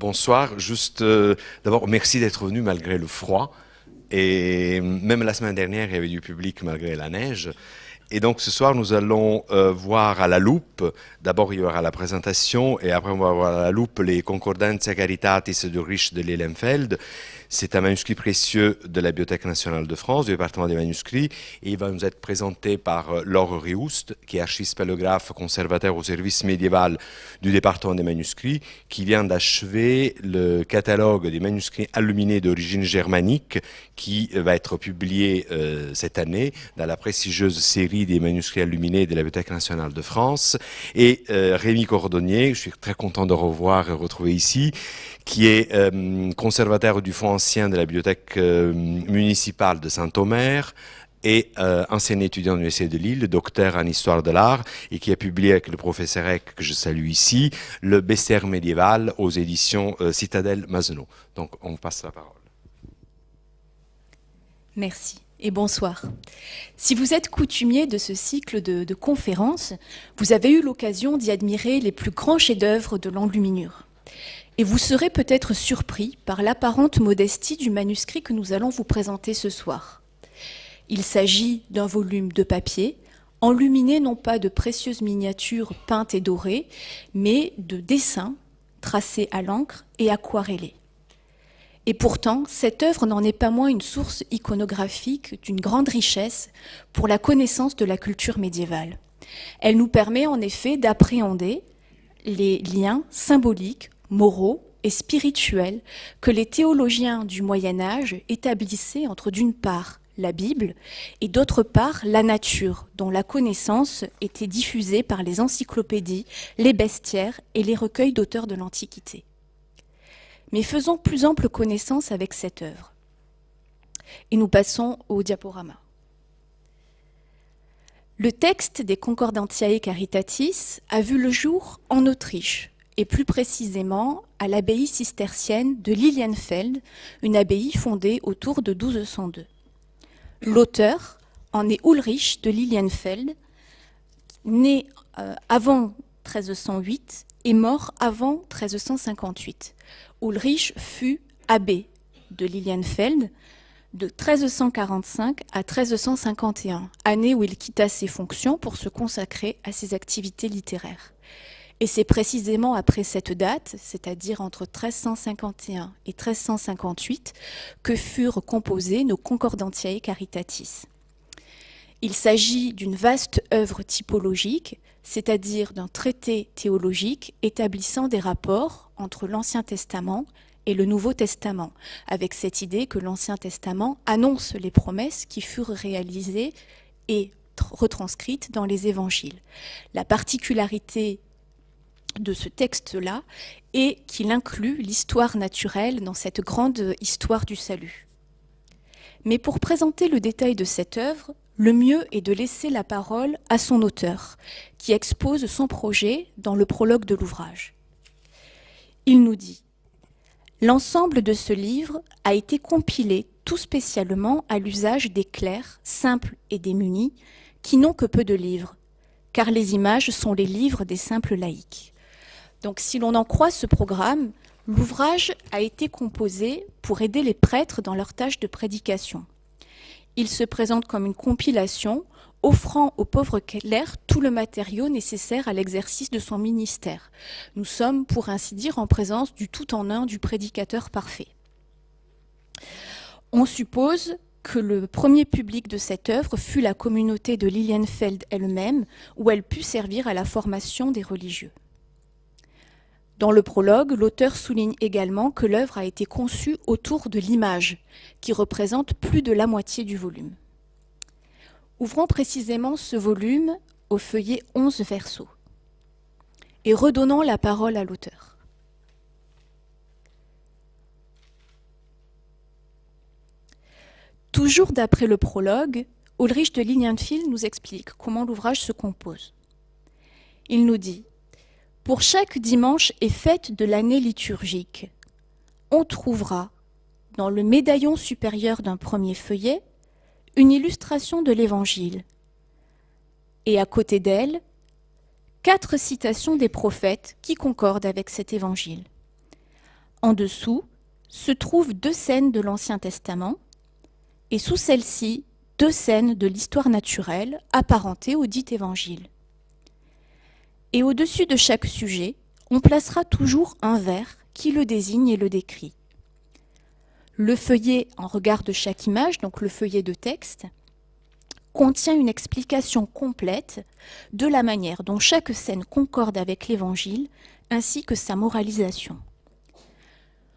Bonsoir, juste d'abord merci d'être venu malgré le froid et même la semaine dernière il y avait du public malgré la neige. Et donc ce soir nous allons voir à la loupe, d'abord il y aura la présentation et après on va voir à la loupe les Concordantia Caritatis d'Ulrich de Lilienfeld. C'est un manuscrit précieux de la Bibliothèque nationale de France, du département des manuscrits, et il va nous être présenté par Laure Rioust, qui est archispélographe conservateur au service médiéval du département des manuscrits, qui vient d'achever le catalogue des manuscrits illuminés d'origine germanique, qui va être publié cette année dans la prestigieuse série des manuscrits illuminés de la Bibliothèque nationale de France. Et Rémi Cordonnier, je suis très content de revoir et retrouver ici, qui est conservateur du fonds ancien de la bibliothèque municipale de Saint-Omer et ancien étudiant de l'Université de Lille, docteur en histoire de l'art, et qui a publié avec le professeur Eck, que je salue ici, le bestiaire médiéval aux éditions Citadelle Mazenot. Donc on passe la parole. Merci et bonsoir. Si vous êtes coutumier de ce cycle de conférences, vous avez eu l'occasion d'y admirer les plus grands chefs-d'œuvre de l'enluminure. Et vous serez peut-être surpris par l'apparente modestie du manuscrit que nous allons vous présenter ce soir. Il s'agit d'un volume de papier, enluminé non pas de précieuses miniatures peintes et dorées, mais de dessins tracés à l'encre et aquarellés. Et pourtant, cette œuvre n'en est pas moins une source iconographique d'une grande richesse pour la connaissance de la culture médiévale. Elle nous permet en effet d'appréhender les liens symboliques, moraux et spirituels que les théologiens du Moyen-Âge établissaient entre d'une part la Bible et d'autre part la nature, dont la connaissance était diffusée par les encyclopédies, les bestiaires et les recueils d'auteurs de l'Antiquité. Mais faisons plus ample connaissance avec cette œuvre. Et nous passons au diaporama. Le texte des Concordantiae Caritatis a vu le jour en Autriche, et plus précisément à l'abbaye cistercienne de Lilienfeld, une abbaye fondée autour de 1202. L'auteur en est Ulrich de Lilienfeld, né avant 1308 et mort avant 1358. Ulrich fut abbé de Lilienfeld de 1345 à 1351, année où il quitta ses fonctions pour se consacrer à ses activités littéraires. Et c'est précisément après cette date, c'est-à-dire entre 1351 et 1358, que furent composées nos Concordantiae Caritatis. Il s'agit d'une vaste œuvre typologique, c'est-à-dire d'un traité théologique établissant des rapports entre l'Ancien Testament et le Nouveau Testament, avec cette idée que l'Ancien Testament annonce les promesses qui furent réalisées et retranscrites dans les évangiles. La particularité de ce texte-là est qu'il inclut l'histoire naturelle dans cette grande histoire du salut. Mais pour présenter le détail de cette œuvre, le mieux est de laisser la parole à son auteur, qui expose son projet dans le prologue de l'ouvrage. Il nous dit « L'ensemble de ce livre a été compilé tout spécialement à l'usage des clercs, simples et démunis, qui n'ont que peu de livres, car les images sont les livres des simples laïcs. » Donc si l'on en croit ce programme, l'ouvrage a été composé pour aider les prêtres dans leur tâche de prédication. Il se présente comme une compilation offrant aux pauvres clercs tout le matériau nécessaire à l'exercice de son ministère. Nous sommes, pour ainsi dire, en présence du tout en un du prédicateur parfait. On suppose que le premier public de cette œuvre fut la communauté de Lilienfeld elle-même, où elle put servir à la formation des religieux. Dans le prologue, l'auteur souligne également que l'œuvre a été conçue autour de l'image, qui représente plus de la moitié du volume. Ouvrons précisément ce volume au feuillet 11 verso et redonnons la parole à l'auteur. Toujours d'après le prologue, Ulrich de Lilienfeld nous explique comment l'ouvrage se compose. Il nous dit « Pour chaque dimanche et fête de l'année liturgique, on trouvera, dans le médaillon supérieur d'un premier feuillet, une illustration de l'Évangile, et à côté d'elle, 4 citations des prophètes qui concordent avec cet Évangile. En dessous se trouvent 2 scènes de l'Ancien Testament et sous celles-ci 2 scènes de l'histoire naturelle apparentées au dit évangile. Et au-dessus de chaque sujet, on placera toujours un vers qui le désigne et le décrit. Le feuillet en regard de chaque image, donc le feuillet de texte, contient une explication complète de la manière dont chaque scène concorde avec l'Évangile, ainsi que sa moralisation.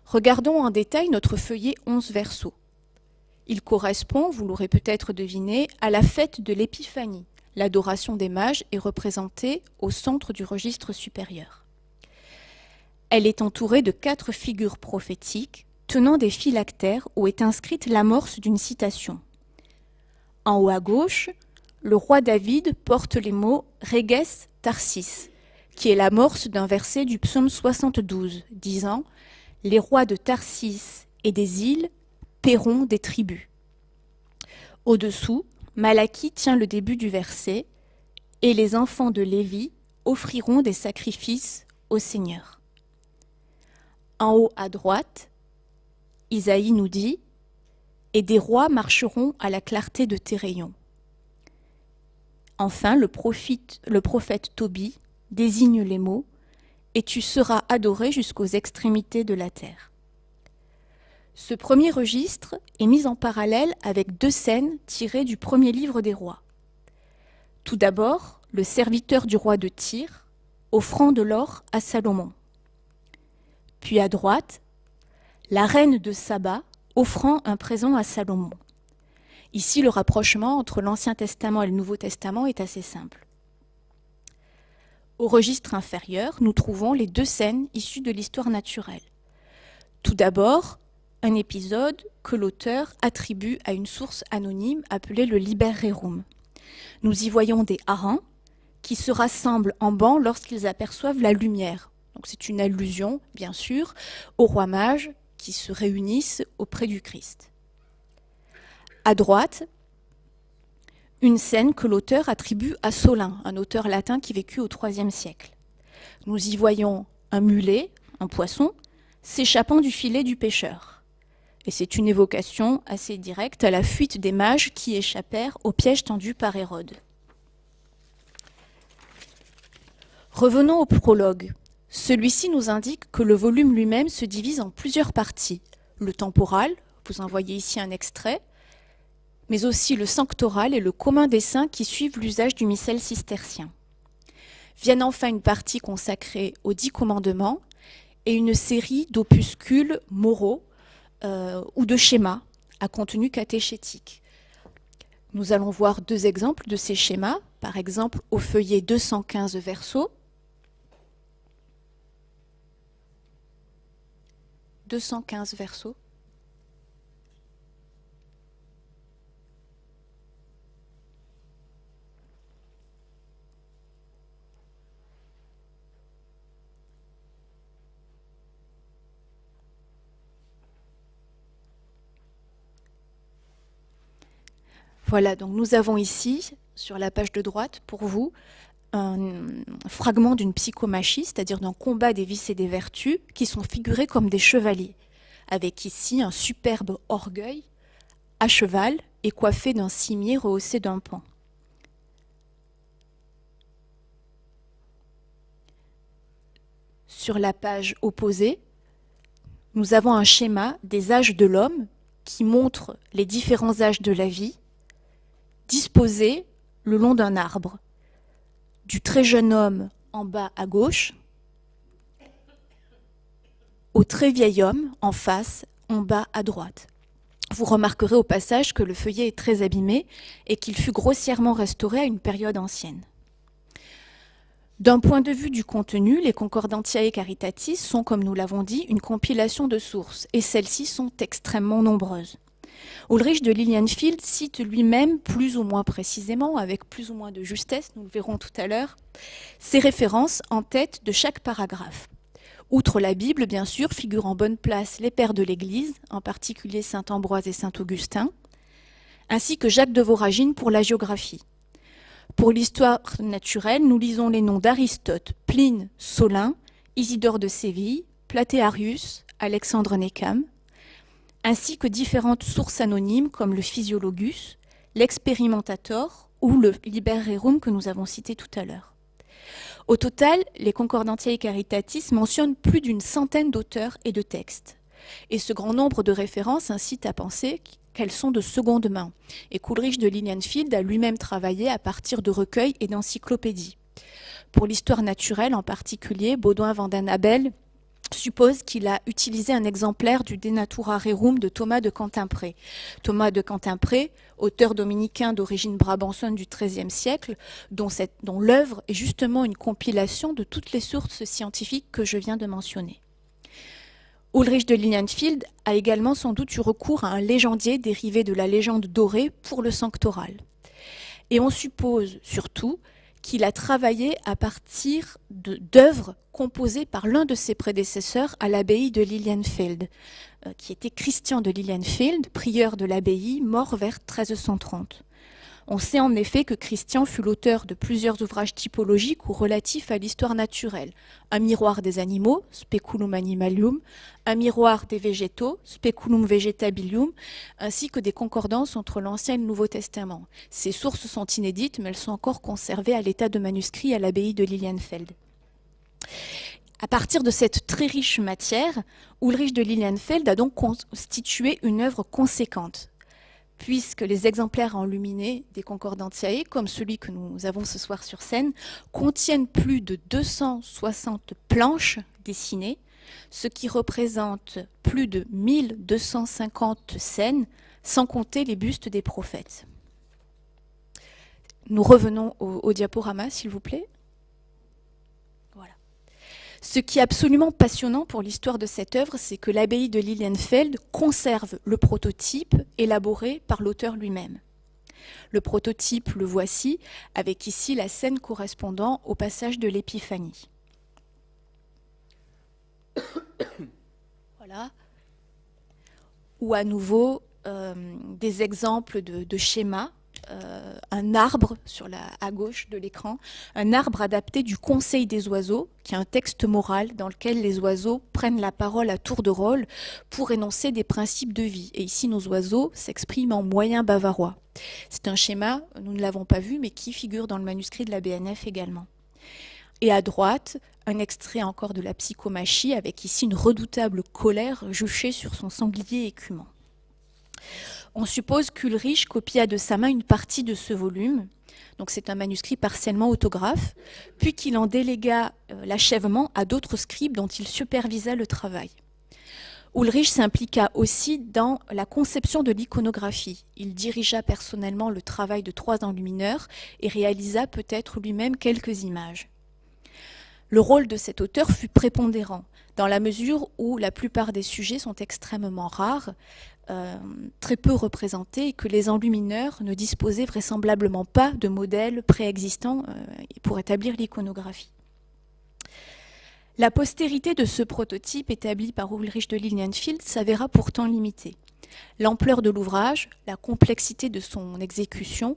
Regardons en détail notre feuillet 11 versos. Il correspond, vous l'aurez peut-être deviné, à la fête de l'Épiphanie. L'adoration des mages est représentée au centre du registre supérieur. Elle est entourée de 4 figures prophétiques tenant des phylactères où est inscrite l'amorce d'une citation. En haut à gauche, le roi David porte les mots « Reges Tarsis », qui est l'amorce d'un verset du psaume 72, disant « Les rois de Tarsis et des îles paieront des tribus ». Au-dessous, Malachie tient le début du verset « Et les enfants de Lévi offriront des sacrifices au Seigneur ». En haut à droite, Isaïe nous dit « Et des rois marcheront à la clarté de tes rayons ». Enfin, le prophète Tobie désigne les mots « Et tu seras adoré jusqu'aux extrémités de la terre ». Ce premier registre est mis en parallèle avec 2 scènes tirées du premier livre des rois. Tout d'abord, le serviteur du roi de Tyr offrant de l'or à Salomon. Puis à droite, la reine de Saba offrant un présent à Salomon. Ici, le rapprochement entre l'Ancien Testament et le Nouveau Testament est assez simple. Au registre inférieur, nous trouvons les 2 scènes issues de l'histoire naturelle. Tout d'abord, un épisode que l'auteur attribue à une source anonyme appelée le Liber Rerum. Nous y voyons des harengs qui se rassemblent en banc lorsqu'ils aperçoivent la lumière. Donc c'est une allusion, bien sûr, aux rois mages qui se réunissent auprès du Christ. À droite, une scène que l'auteur attribue à Solin, un auteur latin qui vécut au IIIe siècle. Nous y voyons un mulet, un poisson, s'échappant du filet du pêcheur. Et c'est une évocation assez directe à la fuite des mages qui échappèrent au piège tendu par Hérode. Revenons au prologue. Celui-ci nous indique que le volume lui-même se divise en plusieurs parties. Le temporal, vous en voyez ici un extrait, mais aussi le sanctoral et le commun des saints qui suivent l'usage du missel cistercien. Viennent enfin une partie consacrée aux 10 commandements et une série d'opuscules moraux ou de schémas à contenu catéchétique. Nous allons voir 2 exemples de ces schémas, par exemple au feuillet 215 verso. 215 verso. Voilà, donc nous avons ici, sur la page de droite, pour vous, un fragment d'une psychomachie, c'est-à-dire d'un combat des vices et des vertus, qui sont figurés comme des chevaliers, avec ici un superbe orgueil à cheval et coiffé d'un cimier rehaussé d'un pan. Sur la page opposée, nous avons un schéma des âges de l'homme qui montre les différents âges de la vie, disposés le long d'un arbre, du très jeune homme en bas à gauche au très vieil homme en face, en bas à droite. Vous remarquerez au passage que le feuillet est très abîmé et qu'il fut grossièrement restauré à une période ancienne. D'un point de vue du contenu, les Concordantiae Caritatis sont, comme nous l'avons dit, une compilation de sources, et celles-ci sont extrêmement nombreuses. Ulrich de Lilienfeld cite lui-même, plus ou moins précisément, avec plus ou moins de justesse, nous le verrons tout à l'heure, ses références en tête de chaque paragraphe. Outre la Bible, bien sûr, figurent en bonne place les pères de l'Église, en particulier saint Ambroise et saint Augustin, ainsi que Jacques de Voragine pour la géographie. Pour l'histoire naturelle, nous lisons les noms d'Aristote, Pline, Solin, Isidore de Séville, Platéarius, Alexandre Neckam, ainsi que différentes sources anonymes comme le Physiologus, l'Experimentator ou le Liber Rerum que nous avons cité tout à l'heure. Au total, les Concordantiae Caritatis mentionnent plus d'une centaine d'auteurs et de textes. Et ce grand nombre de références incite à penser qu'elles sont de seconde main. Et Coleridge de Lilienfeld a lui-même travaillé à partir de recueils et d'encyclopédies. Pour l'histoire naturelle en particulier, Baudouin van den Abel suppose qu'il a utilisé un exemplaire du De Natura Rerum de Thomas de Cantimpré. Thomas de Cantimpré, auteur dominicain d'origine brabançonne du XIIIe siècle, dont l'œuvre est justement une compilation de toutes les sources scientifiques que je viens de mentionner. Ulrich de Lilienfeld a également sans doute eu recours à un légendier dérivé de la légende dorée pour le sanctoral. Et on suppose surtout qu'il a travaillé à partir d'œuvres composées par l'un de ses prédécesseurs à l'abbaye de Lilienfeld, qui était Christian de Lilienfeld, prieur de l'abbaye, mort vers 1330. On sait en effet que Christian fut l'auteur de plusieurs ouvrages typologiques ou relatifs à l'histoire naturelle. Un miroir des animaux, Speculum Animalium, un miroir des végétaux, Speculum Vegetabilium, ainsi que des concordances entre l'Ancien et le Nouveau Testament. Ces sources sont inédites, mais elles sont encore conservées à l'état de manuscrit à l'abbaye de Lilienfeld. À partir de cette très riche matière, Ulrich de Lilienfeld a donc constitué une œuvre conséquente, puisque les exemplaires enluminés des Concordantiae, comme celui que nous avons ce soir sur scène, contiennent plus de 260 planches dessinées, ce qui représente plus de 1250 scènes, sans compter les bustes des prophètes. Nous revenons au diaporama, s'il vous plaît. Voilà. Ce qui est absolument passionnant pour l'histoire de cette œuvre, c'est que l'abbaye de Lilienfeld conserve le prototype élaboré par l'auteur lui-même. Le prototype, le voici, avec ici la scène correspondant au passage de l'Épiphanie. Voilà. Ou à nouveau des exemples de schémas. Un arbre à gauche de l'écran, un arbre adapté du Conseil des oiseaux, qui est un texte moral dans lequel les oiseaux prennent la parole à tour de rôle pour énoncer des principes de vie. Et ici, nos oiseaux s'expriment en moyen bavarois. C'est un schéma, nous ne l'avons pas vu, mais qui figure dans le manuscrit de la BNF également. Et à droite, un extrait encore de la psychomachie, avec ici une redoutable colère juchée sur son sanglier écumant. On suppose qu'Ulrich copia de sa main une partie de ce volume, donc c'est un manuscrit partiellement autographe, puis qu'il en délégua l'achèvement à d'autres scribes dont il supervisa le travail. Ulrich s'impliqua aussi dans la conception de l'iconographie. Il dirigea personnellement le travail de 3 enlumineurs et réalisa peut-être lui-même quelques images. Le rôle de cet auteur fut prépondérant, dans la mesure où la plupart des sujets sont extrêmement rares, très peu représentés, et que les enlumineurs ne disposaient vraisemblablement pas de modèles préexistants pour établir l'iconographie. La postérité de ce prototype établi par Ulrich de Lilienfeld s'avéra pourtant limitée. L'ampleur de l'ouvrage, la complexité de son exécution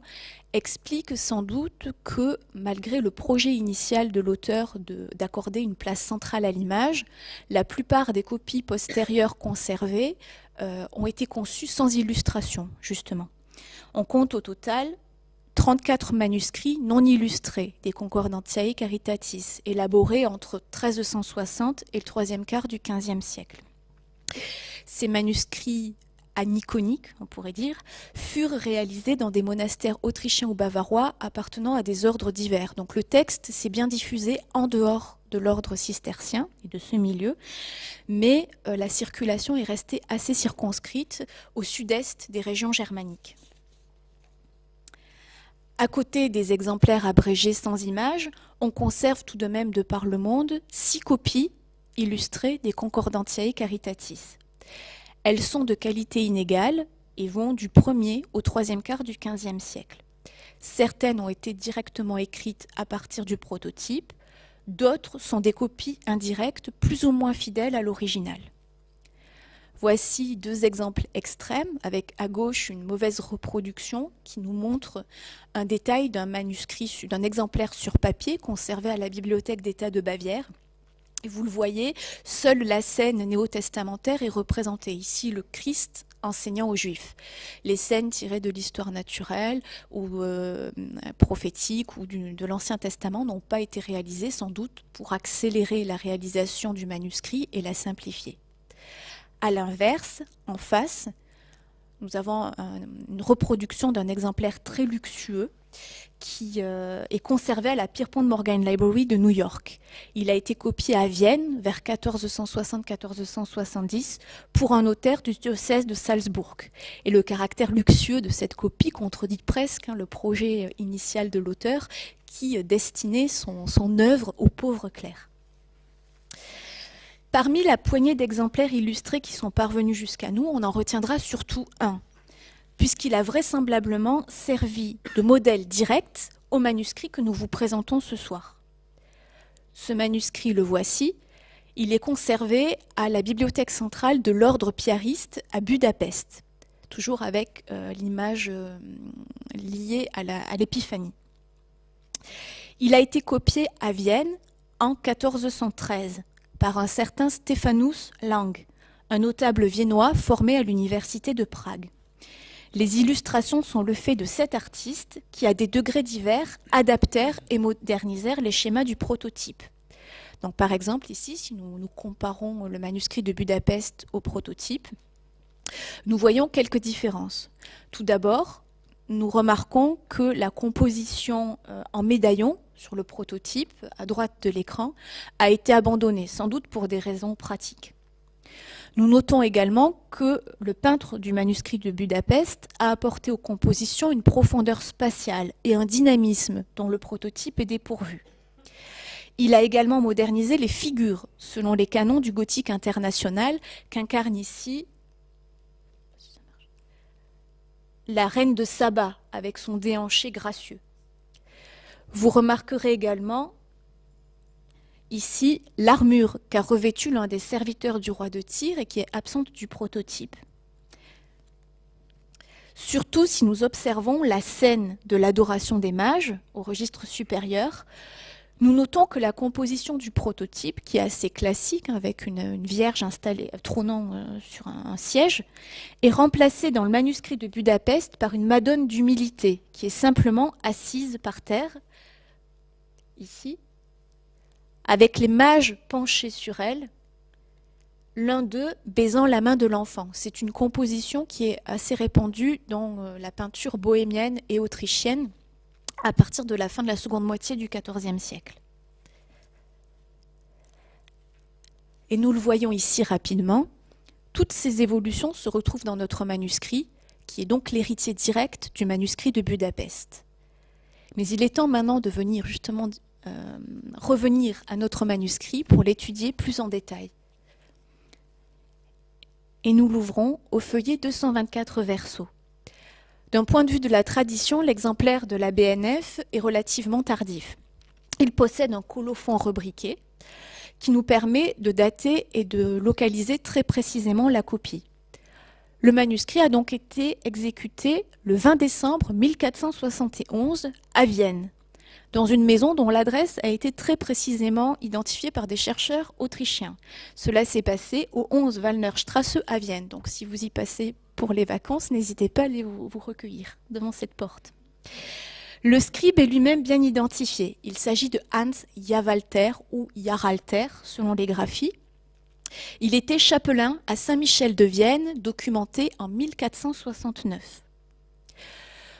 expliquent sans doute que, malgré le projet initial de l'auteur d'accorder une place centrale à l'image, la plupart des copies postérieures conservées ont été conçues sans illustration, justement. On compte au total 34 manuscrits non illustrés des Concordantiae Caritatis, élaborés entre 1360 et le troisième quart du XVe siècle. Ces manuscrits aniconiques, on pourrait dire, furent réalisés dans des monastères autrichiens ou bavarois appartenant à des ordres divers. Donc le texte s'est bien diffusé en dehors de l'ordre cistercien et de ce milieu, mais la circulation est restée assez circonscrite au sud-est des régions germaniques. À côté des exemplaires abrégés sans images, on conserve tout de même de par le monde 6 copies illustrées des Concordantiae Caritatis. Elles sont de qualité inégale et vont du 1er au 3e quart du XVe siècle. Certaines ont été directement écrites à partir du prototype, d'autres sont des copies indirectes plus ou moins fidèles à l'original. Voici 2 exemples extrêmes, avec à gauche une mauvaise reproduction qui nous montre un détail d'un manuscrit, d'un exemplaire sur papier conservé à la Bibliothèque d'État de Bavière, Et vous le voyez, seule la scène néo-testamentaire est représentée. Ici, le Christ enseignant aux Juifs. Les scènes tirées de l'histoire naturelle ou prophétique ou de l'Ancien Testament n'ont pas été réalisées, sans doute pour accélérer la réalisation du manuscrit et la simplifier. À l'inverse, en face, nous avons une reproduction d'un exemplaire très luxueux qui est conservé à la Pierpont de Morgan Library de New York. Il a été copié à Vienne vers 1460-1470 pour un notaire du diocèse de Salzbourg. Et le caractère luxueux de cette copie contredit presque le projet initial de l'auteur qui destinait son œuvre aux pauvres clercs. Parmi la poignée d'exemplaires illustrés qui sont parvenus jusqu'à nous, on en retiendra surtout un, puisqu'il a vraisemblablement servi de modèle direct au manuscrit que nous vous présentons ce soir. Ce manuscrit, le voici, il est conservé à la bibliothèque centrale de l'ordre piariste à Budapest, toujours avec l'image liée à l'épiphanie. Il a été copié à Vienne en 1413 par un certain Stephanus Lang, un notable viennois formé à l'université de Prague. Les illustrations sont le fait de 7 artistes qui, à des degrés divers, adaptèrent et modernisèrent les schémas du prototype. Donc, par exemple, ici, si nous comparons le manuscrit de Budapest au prototype, nous voyons quelques différences. Tout d'abord, nous remarquons que la composition en médaillon sur le prototype, à droite de l'écran, a été abandonnée, sans doute pour des raisons pratiques. Nous notons également que le peintre du manuscrit de Budapest a apporté aux compositions une profondeur spatiale et un dynamisme dont le prototype est dépourvu. Il a également modernisé les figures selon les canons du gothique international qu'incarne ici la reine de Saba avec son déhanché gracieux. Vous remarquerez également ici l'armure qu'a revêtue l'un des serviteurs du roi de Tyr et qui est absente du prototype. Surtout si nous observons la scène de l'adoration des mages au registre supérieur, nous notons que la composition du prototype, qui est assez classique avec une vierge installée, trônant sur un siège, est remplacée dans le manuscrit de Budapest par une Madone d'humilité qui est simplement assise par terre, ici, avec les mages penchés sur elle, l'un d'eux baisant la main de l'enfant. C'est une composition qui est assez répandue dans la peinture bohémienne et autrichienne à partir de la fin de la seconde moitié du XIVe siècle. Et nous le voyons ici rapidement, toutes ces évolutions se retrouvent dans notre manuscrit, qui est donc l'héritier direct du manuscrit de Budapest. Mais il est temps maintenant de venir justement revenir à notre manuscrit pour l'étudier plus en détail. Et nous l'ouvrons au feuillet 224 verso. D'un point de vue de la tradition, l'exemplaire de la BNF est relativement tardif. Il possède un colophon rebriqué qui nous permet de dater et de localiser très précisément la copie. Le manuscrit a donc été exécuté le 20 décembre 1471 à Vienne, dans une maison dont l'adresse a été très précisément identifiée par des chercheurs autrichiens. Cela s'est passé au 11 Wallnerstrasse à Vienne. Donc si vous y passez pour les vacances, n'hésitez pas à aller vous recueillir devant cette porte. Le scribe est lui-même bien identifié. Il s'agit de Hans Jawalter ou Jaralter, selon les graphies. Il était chapelain à Saint-Michel de Vienne, documenté en 1469.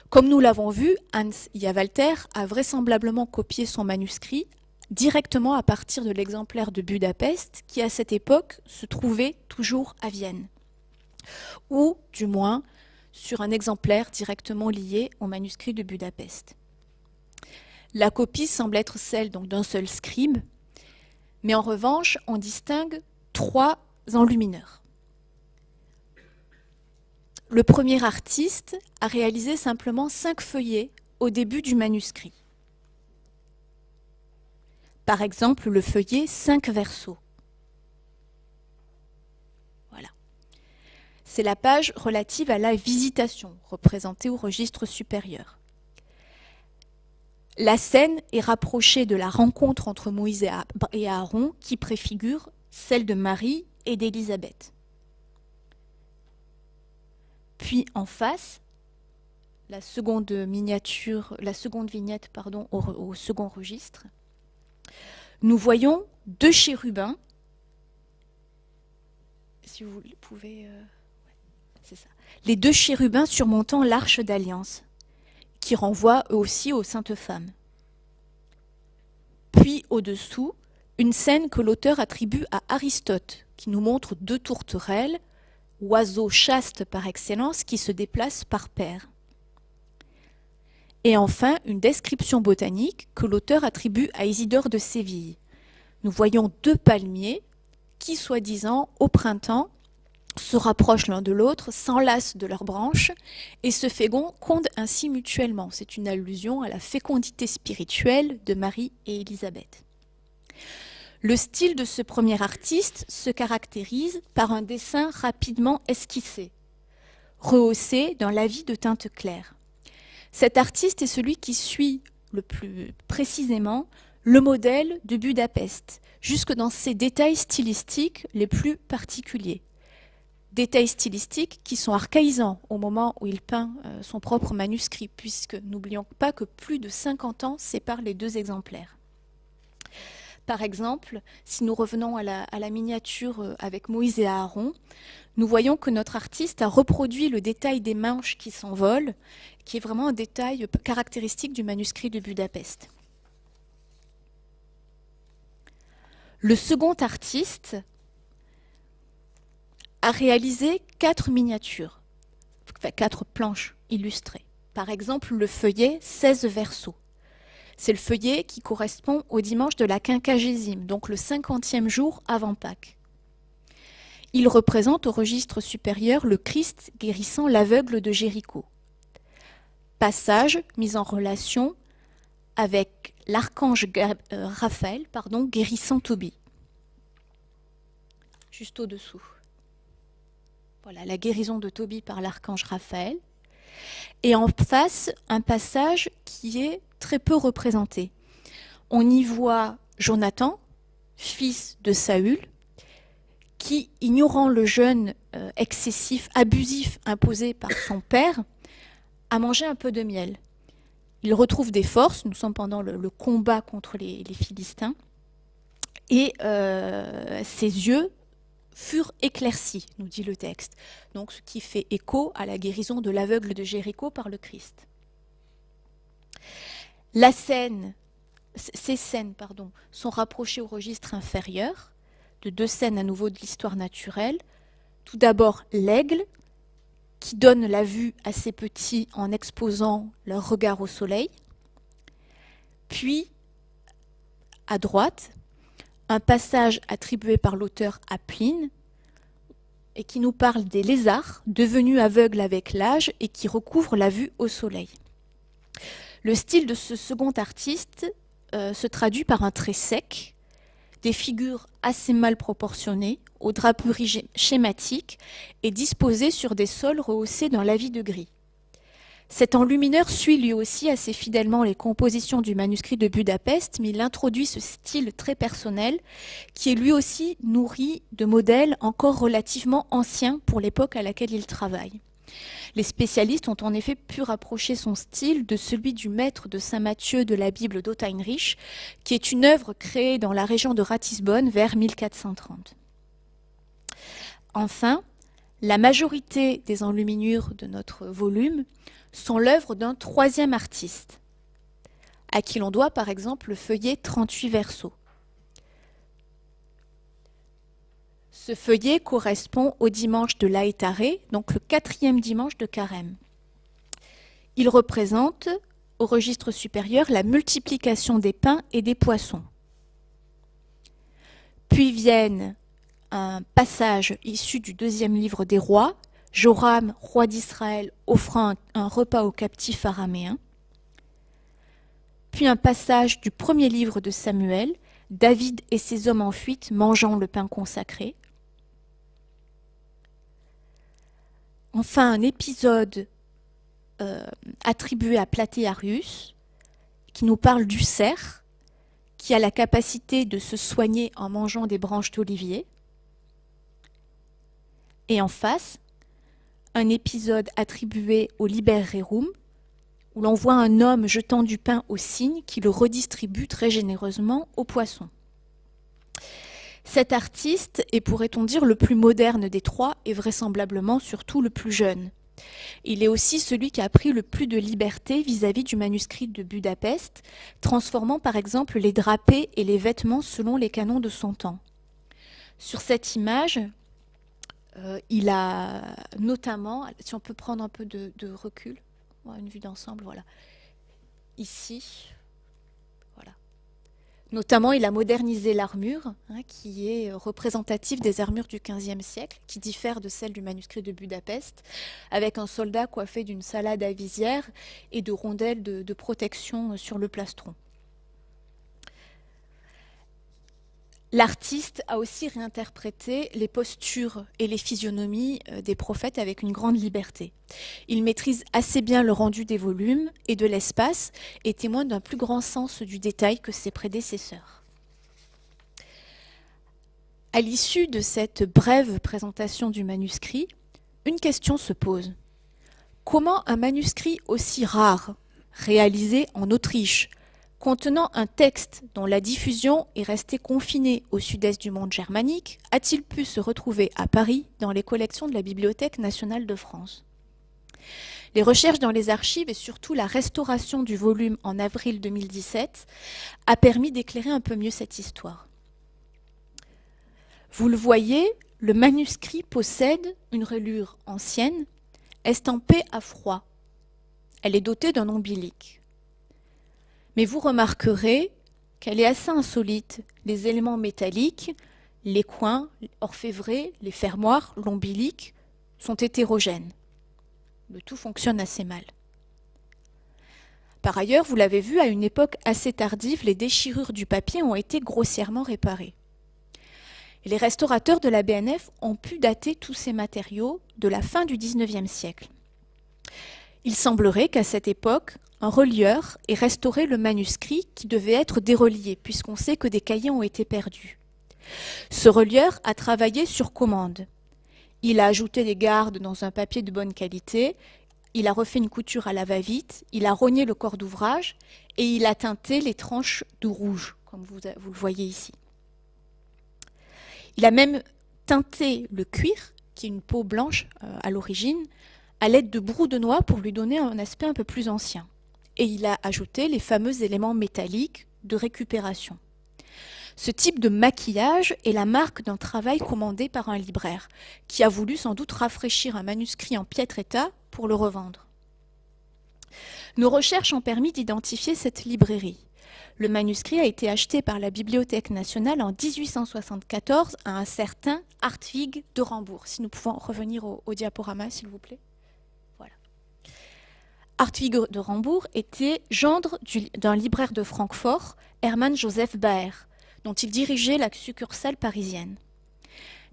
Comme nous l'avons vu, Hans Jawalter a vraisemblablement copié son manuscrit directement à partir de l'exemplaire de Budapest qui, à cette époque, se trouvait toujours à Vienne, ou du moins sur un exemplaire directement lié au manuscrit de Budapest. La copie semble être celle d'un seul scribe, mais en revanche, on distingue 3 enlumineurs. Le premier artiste a réalisé simplement 5 feuillets au début du manuscrit. Par exemple, le feuillet 5 verso. Voilà. C'est la page relative à la visitation, représentée au registre supérieur. La scène est rapprochée de la rencontre entre Moïse et Aaron qui préfigure celle de Marie et d'Élisabeth. Puis en face, la seconde vignette au second registre, nous voyons deux chérubins. Si vous pouvez, c'est ça. Les deux chérubins surmontant l'arche d'alliance, qui renvoie eux aussi aux saintes femmes. Puis au-dessous, une scène que l'auteur attribue à Aristote, qui nous montre deux tourterelles, oiseaux chastes par excellence, qui se déplacent par paires. Et enfin, une description botanique que l'auteur attribue à Isidore de Séville. Nous voyons deux palmiers qui, soi-disant, au printemps, se rapprochent l'un de l'autre, s'enlacent de leurs branches et se fécondent ainsi mutuellement. C'est une allusion à la fécondité spirituelle de Marie et Élisabeth. Le style de ce premier artiste se caractérise par un dessin rapidement esquissé, rehaussé d'un lavis de teinte claire. Cet artiste est celui qui suit le plus précisément le modèle de Budapest, jusque dans ses détails stylistiques les plus particuliers. Détails stylistiques qui sont archaïsants au moment où il peint son propre manuscrit, puisque n'oublions pas que plus de 50 ans séparent les deux exemplaires. Par exemple, si nous revenons à la miniature avec Moïse et Aaron, nous voyons que notre artiste a reproduit le détail des manches qui s'envolent, qui est vraiment un détail caractéristique du manuscrit de Budapest. Le second artiste a réalisé 4 miniatures, 4 planches illustrées. Par exemple, le feuillet 16 verso. C'est le feuillet qui correspond au dimanche de la quinquagésime, donc le 50e jour avant Pâques. Il représente au registre supérieur le Christ guérissant l'aveugle de Jéricho. Passage mis en relation avec l'archange Raphaël, guérissant Tobie. Juste au-dessous. Voilà, la guérison de Tobie par l'archange Raphaël. Et en face, un passage qui est très peu représenté. On y voit Jonathan, fils de Saül, qui, ignorant le jeûne excessif, abusif imposé par son père, a mangé un peu de miel. Il retrouve des forces, nous sommes pendant le combat contre les Philistins, et ses yeux furent éclaircis, nous dit le texte. Donc, ce qui fait écho à la guérison de l'aveugle de Jéricho par le Christ. Ces scènes sont rapprochées au registre inférieur de 2 scènes à nouveau de l'histoire naturelle. Tout d'abord, l'aigle, qui donne la vue à ses petits en exposant leur regard au soleil. Puis, à droite, un passage attribué par l'auteur à Pline et qui nous parle des lézards devenus aveugles avec l'âge et qui recouvrent la vue au soleil. Le style de ce second artiste se traduit par un trait sec, des figures assez mal proportionnées, aux draperies schématiques et disposées sur des sols rehaussés d'un lavis de gris. Cet enlumineur suit lui aussi assez fidèlement les compositions du manuscrit de Budapest, mais il introduit ce style très personnel qui est lui aussi nourri de modèles encore relativement anciens pour l'époque à laquelle il travaille. Les spécialistes ont en effet pu rapprocher son style de celui du maître de Saint-Matthieu de la Bible d'Oteinrich, qui est une œuvre créée dans la région de Ratisbonne vers 1430. Enfin, la majorité des enluminures de notre volume sont l'œuvre d'un troisième artiste, à qui l'on doit par exemple le feuillet 38 verso. Ce feuillet correspond au dimanche de Laétaré, donc le 4e dimanche de Carême. Il représente, au registre supérieur, la multiplication des pains et des poissons. Puis viennent un passage issu du 2e livre des rois, Joram, roi d'Israël, offrant un repas aux captifs araméens. Puis un passage du 1er livre de Samuel, David et ses hommes en fuite mangeant le pain consacré. Enfin, un épisode attribué à Platéarius, qui nous parle du cerf, qui a la capacité de se soigner en mangeant des branches d'olivier. Et en face, un épisode attribué au Liber Rerum, où l'on voit un homme jetant du pain au cygne qui le redistribue très généreusement aux poissons. Cet artiste est, pourrait-on dire, le plus moderne des trois et vraisemblablement surtout le plus jeune. Il est aussi celui qui a pris le plus de liberté vis-à-vis du manuscrit de Budapest, transformant par exemple les drapés et les vêtements selon les canons de son temps. Sur cette image, il a notamment, si on peut prendre un peu de recul, une vue d'ensemble, voilà, ici, voilà. Notamment, il a modernisé l'armure, qui est représentative des armures du XVe siècle, qui diffère de celle du manuscrit de Budapest, avec un soldat coiffé d'une salade à visière et de rondelles de protection sur le plastron. L'artiste a aussi réinterprété les postures et les physionomies des prophètes avec une grande liberté. Il maîtrise assez bien le rendu des volumes et de l'espace et témoigne d'un plus grand sens du détail que ses prédécesseurs. À l'issue de cette brève présentation du manuscrit, une question se pose. Comment un manuscrit aussi rare, réalisé en Autriche, contenant un texte dont la diffusion est restée confinée au sud-est du monde germanique, a-t-il pu se retrouver à Paris dans les collections de la Bibliothèque nationale de France? Les recherches dans les archives et surtout la restauration du volume en avril 2017 a permis d'éclairer un peu mieux cette histoire. Vous le voyez, le manuscrit possède une reliure ancienne, estampée à froid. Elle est dotée d'un ombilic. Mais vous remarquerez qu'elle est assez insolite. Les éléments métalliques, les coins orfévrés, les fermoirs, l'ombilic sont hétérogènes. Le tout fonctionne assez mal. Par ailleurs, vous l'avez vu, à une époque assez tardive, les déchirures du papier ont été grossièrement réparées. Et les restaurateurs de la BNF ont pu dater tous ces matériaux de la fin du XIXe siècle. Il semblerait qu'à cette époque, un relieur ait restauré le manuscrit qui devait être dérelié, puisqu'on sait que des cahiers ont été perdus. Ce relieur a travaillé sur commande. Il a ajouté des gardes dans un papier de bonne qualité, il a refait une couture à la va-vite, il a rogné le corps d'ouvrage et il a teinté les tranches de rouge, comme vous le voyez ici. Il a même teinté le cuir, qui est une peau blanche à l'origine, à l'aide de brou de noix pour lui donner un aspect un peu plus ancien. Et il a ajouté les fameux éléments métalliques de récupération. Ce type de maquillage est la marque d'un travail commandé par un libraire, qui a voulu sans doute rafraîchir un manuscrit en piètre état pour le revendre. Nos recherches ont permis d'identifier cette librairie. Le manuscrit a été acheté par la Bibliothèque nationale en 1874 à un certain Hartwig de Rambourg. Si nous pouvons revenir au diaporama, s'il vous plaît. Hartwig de Rambourg était gendre d'un libraire de Francfort, Hermann Joseph Baer, dont il dirigeait la succursale parisienne.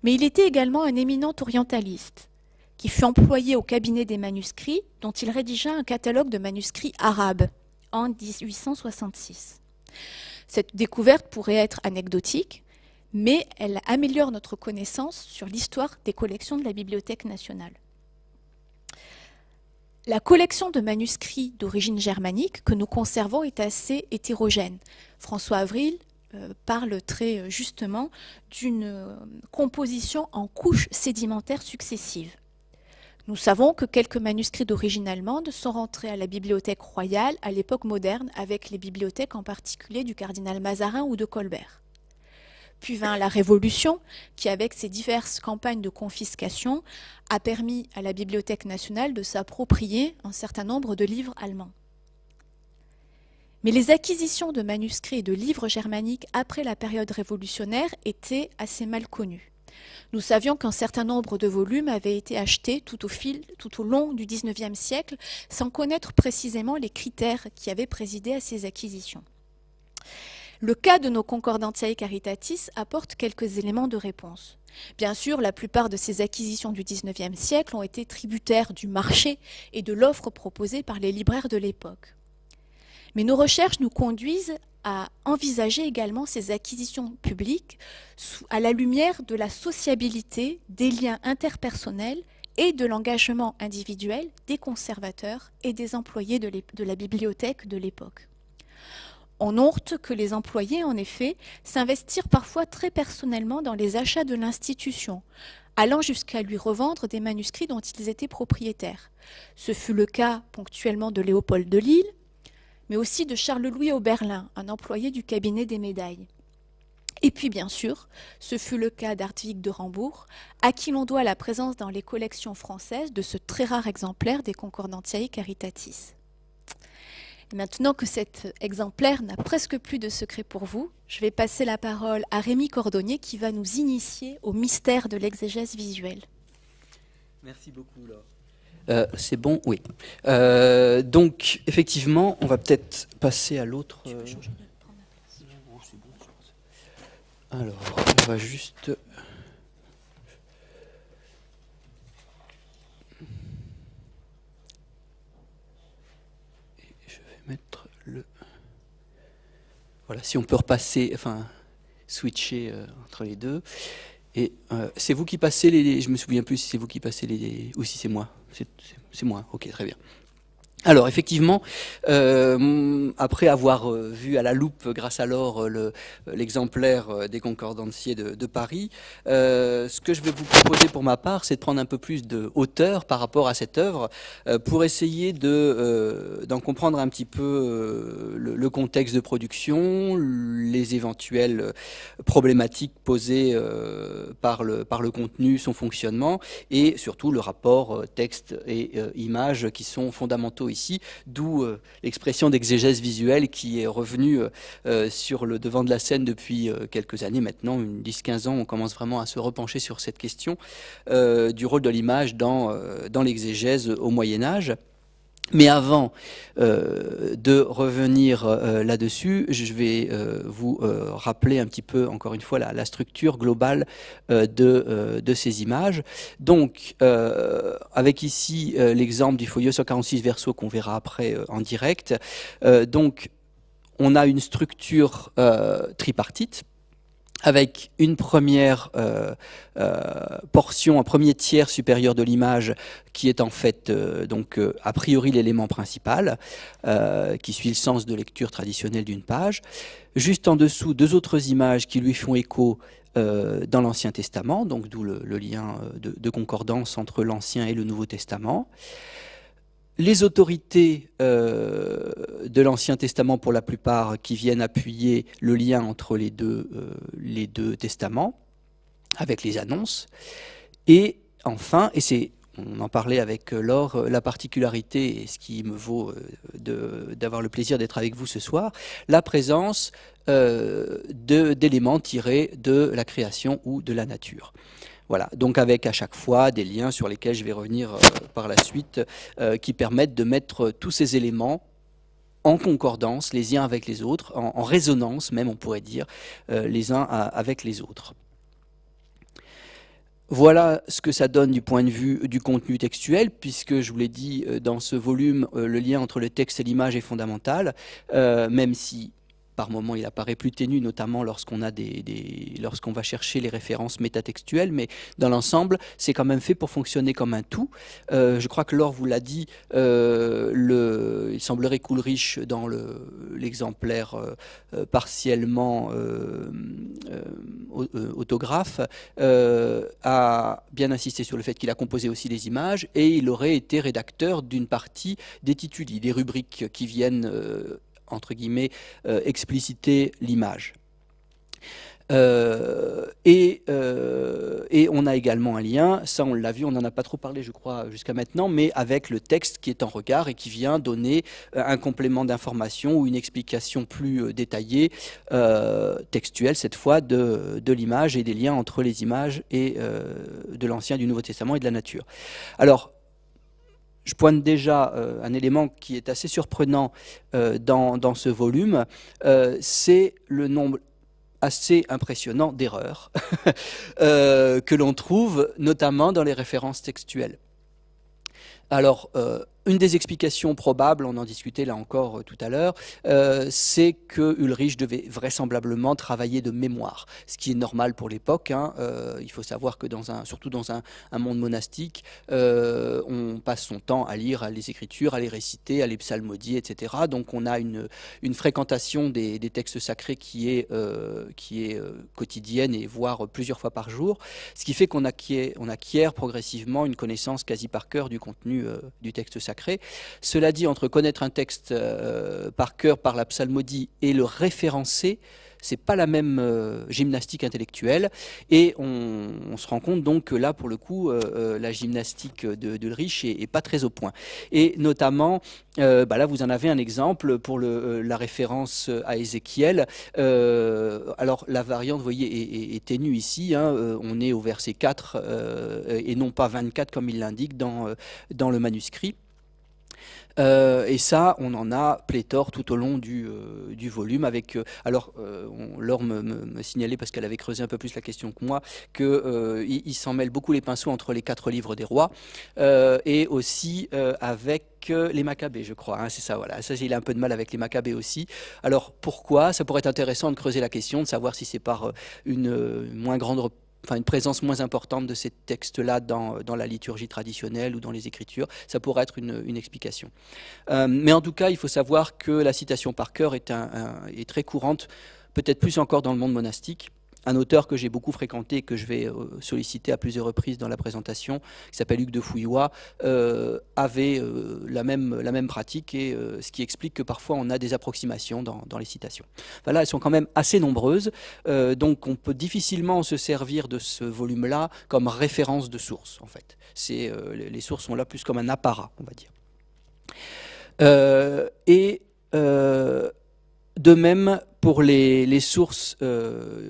Mais il était également un éminent orientaliste, qui fut employé au cabinet des manuscrits, dont il rédigea un catalogue de manuscrits arabes en 1866. Cette découverte pourrait être anecdotique, mais elle améliore notre connaissance sur l'histoire des collections de la Bibliothèque nationale. La collection de manuscrits d'origine germanique que nous conservons est assez hétérogène. François Avril parle très justement d'une composition en couches sédimentaires successives. Nous savons que quelques manuscrits d'origine allemande sont rentrés à la Bibliothèque royale à l'époque moderne, avec les bibliothèques en particulier du cardinal Mazarin ou de Colbert. Puis vint la Révolution, qui avec ses diverses campagnes de confiscation a permis à la Bibliothèque nationale de s'approprier un certain nombre de livres allemands. Mais les acquisitions de manuscrits et de livres germaniques après la période révolutionnaire étaient assez mal connues. Nous savions qu'un certain nombre de volumes avaient été achetés tout au long du XIXe siècle, sans connaître précisément les critères qui avaient présidé à ces acquisitions. Le cas de nos Concordantiae Caritatis apporte quelques éléments de réponse. Bien sûr, la plupart de ces acquisitions du XIXe siècle ont été tributaires du marché et de l'offre proposée par les libraires de l'époque. Mais nos recherches nous conduisent à envisager également ces acquisitions publiques à la lumière de la sociabilité, des liens interpersonnels et de l'engagement individuel des conservateurs et des employés de la bibliothèque de l'époque. On note que les employés, en effet, s'investirent parfois très personnellement dans les achats de l'institution, allant jusqu'à lui revendre des manuscrits dont ils étaient propriétaires. Ce fut le cas ponctuellement de Léopold de Lille, mais aussi de Charles-Louis Oberlin, un employé du cabinet des médailles. Et puis bien sûr, ce fut le cas d'Hartwig de Rambourg, à qui l'on doit la présence dans les collections françaises de ce très rare exemplaire des Concordantiae Caritatis. Et maintenant que cet exemplaire n'a presque plus de secret pour vous, je vais passer la parole à Rémi Cordonnier qui va nous initier au mystère de l'exégèse visuelle. Merci beaucoup, Laure. C'est bon, oui. Donc, effectivement, on va peut-être passer à l'autre. Alors, on va juste. Je vais mettre le. Voilà, si on peut repasser, enfin, switcher entre les deux. Et c'est vous qui passez les. Je me souviens plus si c'est vous qui passez les. Ou si c'est moi. C'est moi. Ok, très bien. Alors effectivement, après avoir vu à la loupe, grâce à Laure, l'exemplaire des Concordanciers de Paris, ce que je vais vous proposer pour ma part, c'est de prendre un peu plus de hauteur par rapport à cette œuvre, pour essayer d'en comprendre un petit peu le contexte de production, les éventuelles problématiques posées par le contenu, son fonctionnement, et surtout le rapport texte et image qui sont fondamentaux ici, d'où l'expression d'exégèse visuelle qui est revenue sur le devant de la scène depuis quelques années maintenant, 10-15 ans, on commence vraiment à se repencher sur cette question du rôle de l'image dans l'exégèse au Moyen-Âge. Mais avant de revenir là-dessus, je vais vous rappeler un petit peu, encore une fois, la structure globale de ces images. Donc, avec ici l'exemple du folio 146 verso qu'on verra après en direct. Donc, on a une structure tripartite, avec une première portion, un premier tiers supérieur de l'image qui est en fait donc a priori l'élément principal, qui suit le sens de lecture traditionnel d'une page. Juste en dessous, deux autres images qui lui font écho dans l'Ancien Testament, donc d'où le lien de concordance entre l'Ancien et le Nouveau Testament. Les autorités de l'Ancien Testament, pour la plupart, qui viennent appuyer le lien entre les deux testaments, avec les annonces. Et enfin, on en parlait avec Laure, la particularité, et ce qui me vaut d'avoir le plaisir d'être avec vous ce soir, la présence d'éléments tirés de la création ou de la nature. Voilà, donc avec à chaque fois des liens sur lesquels je vais revenir par la suite, qui permettent de mettre tous ces éléments en concordance, les uns avec les autres, en résonance même, on pourrait dire, les uns avec les autres. Voilà ce que ça donne du point de vue du contenu textuel, puisque je vous l'ai dit, dans ce volume, le lien entre le texte et l'image est fondamental, même si par moments, il apparaît plus ténu, notamment lorsqu'on va chercher les références métatextuelles, mais dans l'ensemble, c'est quand même fait pour fonctionner comme un tout. Je crois que Laure vous l'a dit, il semblerait qu'Ulrich, dans l'exemplaire partiellement autographe, a bien insisté sur le fait qu'il a composé aussi les images, et il aurait été rédacteur d'une partie des tituli, des rubriques qui viennent entre guillemets, expliciter l'image. Et on a également un lien, ça on l'a vu, on n'en a pas trop parlé je crois jusqu'à maintenant, mais avec le texte qui est en regard et qui vient donner un complément d'information ou une explication plus détaillée, textuelle cette fois, de l'image et des liens entre les images et de l'Ancien, du Nouveau Testament et de la nature. Alors, je pointe déjà un élément qui est assez surprenant dans ce volume, c'est le nombre assez impressionnant d'erreurs que l'on trouve notamment dans les références textuelles. Alors, une des explications probables, on en discutait là encore tout à l'heure, c'est que Ulrich devait vraisemblablement travailler de mémoire, ce qui est normal pour l'époque. Il faut savoir que surtout dans un monde monastique, on passe son temps à lire les Écritures, à les réciter, à les psalmodier, etc. Donc on a une fréquentation des textes sacrés qui est quotidienne et voire plusieurs fois par jour, ce qui fait qu'on acquiert progressivement une connaissance quasi par cœur du contenu du texte sacré. Cela dit, entre connaître un texte par cœur, par la psalmodie, et le référencer, c'est pas la même gymnastique intellectuelle, et on se rend compte donc que là, pour le coup, la gymnastique d'Ulrich est pas très au point. Et notamment, là, vous en avez un exemple pour la référence à Ézéchiel. Alors, la variante, vous voyez, est ténue ici. On est au verset 4 et non pas 24 comme il l'indique dans le manuscrit. Et ça, on en a pléthore tout au long du volume. Laure me signalait, parce qu'elle avait creusé un peu plus la question que moi, qu'il s'en mêle beaucoup les pinceaux entre les 4 livres des rois et aussi avec les Maccabées, je crois. C'est ça, voilà. Ça, il a un peu de mal avec les Maccabées aussi. Alors, pourquoi? Ça pourrait être intéressant de creuser la question, de savoir si c'est par une présence moins importante de ces textes-là dans la liturgie traditionnelle ou dans les Écritures. Ça pourrait être une explication. Mais en tout cas, il faut savoir que la citation par cœur est très courante, peut-être plus encore dans le monde monastique. Un auteur que j'ai beaucoup fréquenté, que je vais solliciter à plusieurs reprises dans la présentation, qui s'appelle Hugues de Fouillois, avait la même pratique, et ce qui explique que parfois on a des approximations dans les citations. Là, elles sont quand même assez nombreuses, donc on peut difficilement se servir de ce volume-là comme référence de source, en fait. Les sources sont là plus comme un apparat, on va dire. De même pour les sources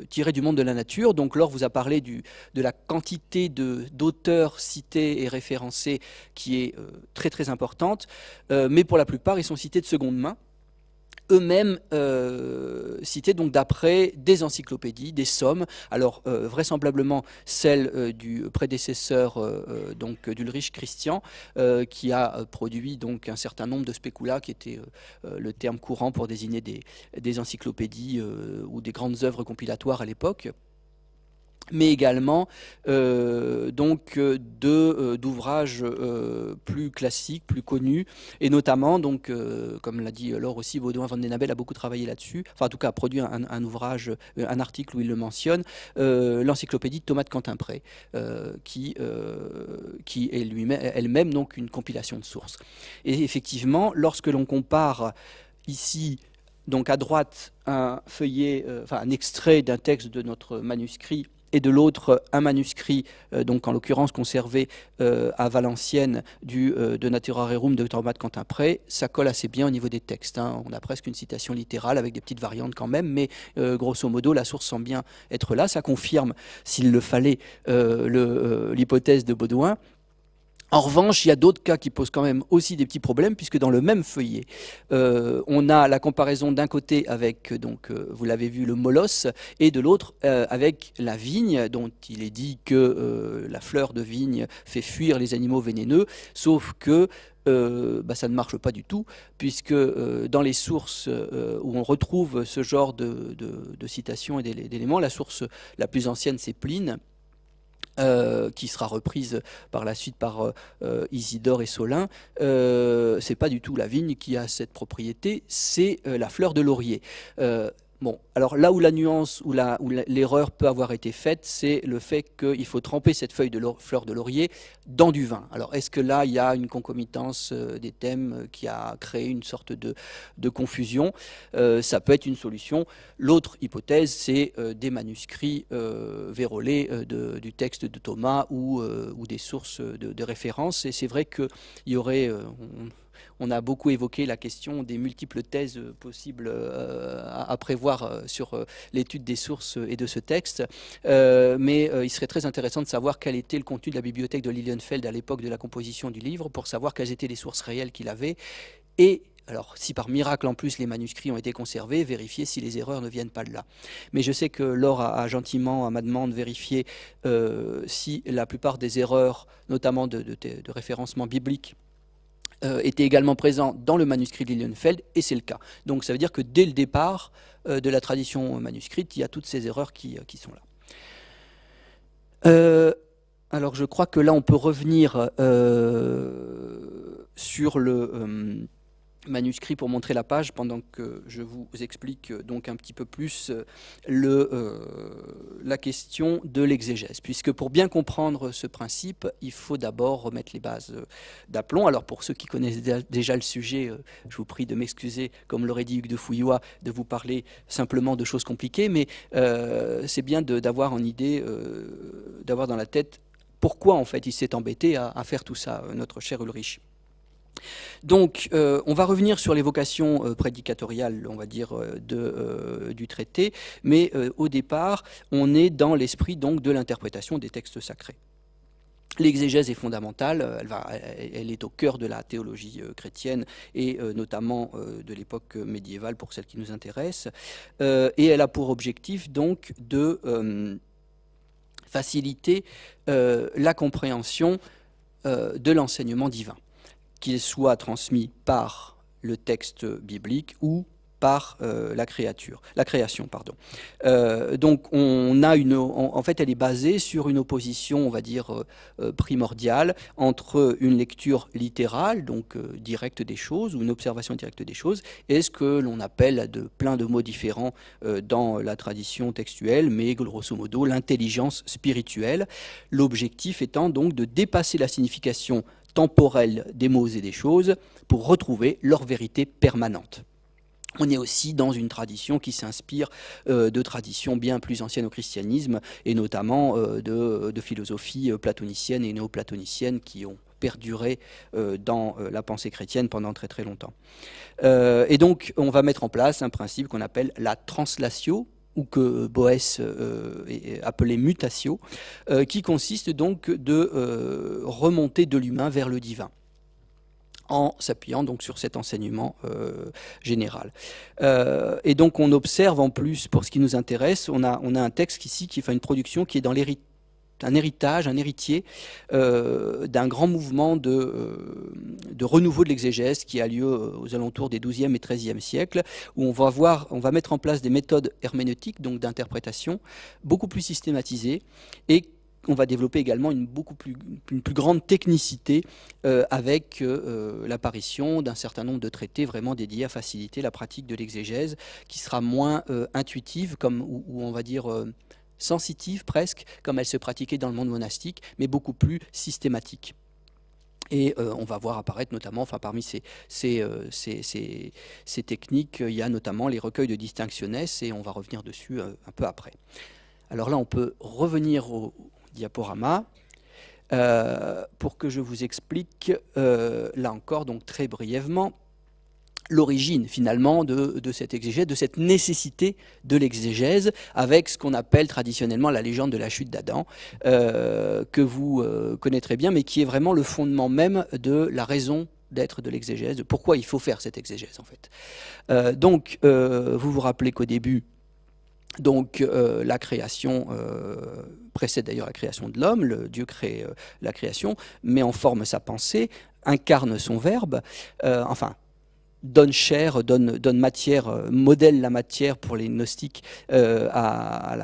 tirées du monde de la nature. Donc Laure vous a parlé de la quantité d'auteurs cités et référencés qui est très très importante, mais pour la plupart ils sont cités de seconde main, eux-mêmes cités donc d'après des encyclopédies, des sommes. Alors vraisemblablement celle du prédécesseur donc d'Ulrich Christian, qui a produit donc un certain nombre de spéculats, qui était le terme courant pour désigner des encyclopédies ou des grandes œuvres compilatoires à l'époque, mais également d'ouvrages plus classiques, plus connus, et notamment, donc, comme l'a dit Laure aussi, Baudouin van den Abel a beaucoup travaillé là-dessus, enfin en tout cas a produit un ouvrage, un article où il le mentionne, l'encyclopédie de Thomas de Quentin-Pré, qui est elle-même donc une compilation de sources. Et effectivement, lorsque l'on compare ici, donc à droite, un feuillet, un extrait d'un texte de notre manuscrit, et de l'autre un manuscrit, donc en l'occurrence conservé à Valenciennes de Natura Rerum de Thomas de Quentin-Pré, ça colle assez bien au niveau des textes. On a presque une citation littérale avec des petites variantes quand même, mais grosso modo la source semble bien être là. Ça confirme, s'il le fallait, l'hypothèse de Baudouin. En revanche, il y a d'autres cas qui posent quand même aussi des petits problèmes, puisque dans le même feuillet, on a la comparaison d'un côté avec, vous l'avez vu, le molosse, et de l'autre avec la vigne, dont il est dit que la fleur de vigne fait fuir les animaux vénéneux, sauf que ça ne marche pas du tout, puisque dans les sources où on retrouve ce genre de citations et d'éléments, la source la plus ancienne, c'est Pline, qui sera reprise par la suite par Isidore et Solin. C'est pas du tout la vigne qui a cette propriété, c'est la fleur de laurier. Bon, alors là où la nuance, où l'erreur peut avoir été faite, c'est le fait qu'il faut tremper cette feuille de fleur de laurier dans du vin. Alors est-ce que là, il y a une concomitance des thèmes qui a créé une sorte de confusion? Ça peut être une solution. L'autre hypothèse, c'est des manuscrits vérolés du texte de Thomas ou des sources de référence. Et c'est vrai qu'il y aurait... On a beaucoup évoqué la question des multiples thèses possibles à prévoir sur l'étude des sources et de ce texte, mais il serait très intéressant de savoir quel était le contenu de la bibliothèque de Lilienfeld à l'époque de la composition du livre, pour savoir quelles étaient les sources réelles qu'il avait, et alors, si par miracle en plus les manuscrits ont été conservés, vérifier si les erreurs ne viennent pas de là. Mais je sais que Laure a gentiment, à ma demande, vérifié si la plupart des erreurs, notamment de référencement biblique, était également présent dans le manuscrit de Lilienfeld, et c'est le cas. Donc ça veut dire que dès le départ de la tradition manuscrite, il y a toutes ces erreurs qui sont là. Alors je crois que là on peut revenir sur le manuscrit pour montrer la page pendant que je vous explique donc un petit peu plus la question de l'exégèse, puisque pour bien comprendre ce principe, il faut d'abord remettre les bases d'aplomb. Alors pour ceux qui connaissent déjà le sujet, je vous prie de m'excuser, comme l'aurait dit Hugues de Fouillois, de vous parler simplement de choses compliquées, mais c'est bien d'avoir en idée, d'avoir dans la tête pourquoi en fait il s'est embêté à faire tout ça, notre cher Ulrich. Donc, on va revenir sur l'évocation prédicatoriale, on va dire, du traité, mais au départ, on est dans l'esprit donc de l'interprétation des textes sacrés. L'exégèse est fondamentale, elle est au cœur de la théologie chrétienne et notamment de l'époque médiévale pour celle qui nous intéresse, et elle a pour objectif donc de faciliter la compréhension de l'enseignement divin, qu'il soit transmis par le texte biblique ou par la création. Donc on a en fait, elle est basée sur une opposition, on va dire, primordiale entre une lecture littérale, donc directe des choses, ou une observation directe des choses, et ce que l'on appelle plein de mots différents dans la tradition textuelle, mais grosso modo l'intelligence spirituelle. L'objectif étant donc de dépasser la signification temporelle des mots et des choses pour retrouver leur vérité permanente. On est aussi dans une tradition qui s'inspire de traditions bien plus anciennes au christianisme, et notamment de philosophies platoniciennes et néoplatoniciennes qui ont perduré dans la pensée chrétienne pendant très très longtemps. Et donc on va mettre en place un principe qu'on appelle la translatio, ou que Boès appelait mutatio, qui consiste donc de remonter de l'humain vers le divin, en s'appuyant donc sur cet enseignement général. Et donc on observe en plus, pour ce qui nous intéresse, on a un texte ici qui fait une production qui est dans un héritier d'un grand mouvement de renouveau de l'exégèse qui a lieu aux alentours des XIIe et XIIIe siècles, où on va mettre en place des méthodes herméneutiques, donc d'interprétation, beaucoup plus systématisées, et on va développer également une plus grande technicité avec l'apparition d'un certain nombre de traités vraiment dédiés à faciliter la pratique de l'exégèse, qui sera moins intuitive, ou on va dire sensitive presque, comme elle se pratiquait dans le monde monastique, mais beaucoup plus systématique. Et on va voir apparaître notamment, enfin parmi ces techniques, il y a notamment les recueils de Distinctiones, et on va revenir dessus un peu après. Alors là, on peut revenir au diaporama pour que je vous explique, là encore, donc très brièvement, l'origine finalement de cette exégèse, de cette nécessité de l'exégèse, avec ce qu'on appelle traditionnellement la légende de la chute d'Adam, que vous connaîtrez bien, mais qui est vraiment le fondement même de la raison d'être de l'exégèse, de pourquoi il faut faire cette exégèse en fait. Donc vous vous rappelez qu'au début, donc la création précède d'ailleurs la création de l'homme, le Dieu crée la création, met en forme sa pensée, incarne son verbe, donne chair, donne matière, modèle la matière pour les gnostiques à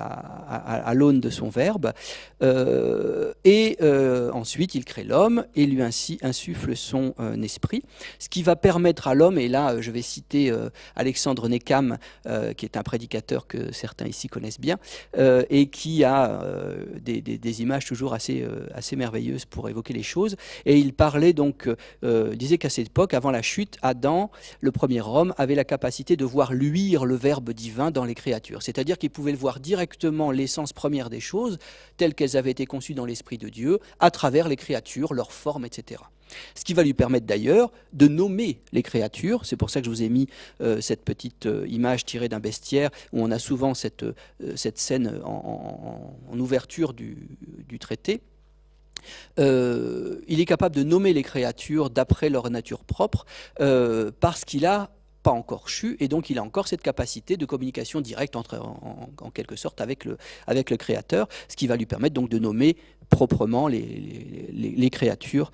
l'aune de son verbe, et ensuite il crée l'homme et lui ainsi insuffle son esprit, ce qui va permettre à l'homme, et là je vais citer Alexandre Nekham, qui est un prédicateur que certains ici connaissent bien, et qui a des images toujours assez merveilleuses pour évoquer les choses, et il parlait donc, disait qu'à cette époque, avant la chute, Adam, le premier homme, avait la capacité de voir luire le verbe divin dans les créatures. C'est-à-dire qu'il pouvait voir directement l'essence première des choses, telles qu'elles avaient été conçues dans l'Esprit de Dieu, à travers les créatures, leurs formes, etc. Ce qui va lui permettre d'ailleurs de nommer les créatures. C'est pour ça que je vous ai mis cette petite image tirée d'un bestiaire, où on a souvent cette scène en ouverture du traité. Il est capable de nommer les créatures d'après leur nature propre, parce qu'il a pas encore chu, et donc il a encore cette capacité de communication directe en quelque sorte avec le créateur, ce qui va lui permettre donc de nommer proprement les créatures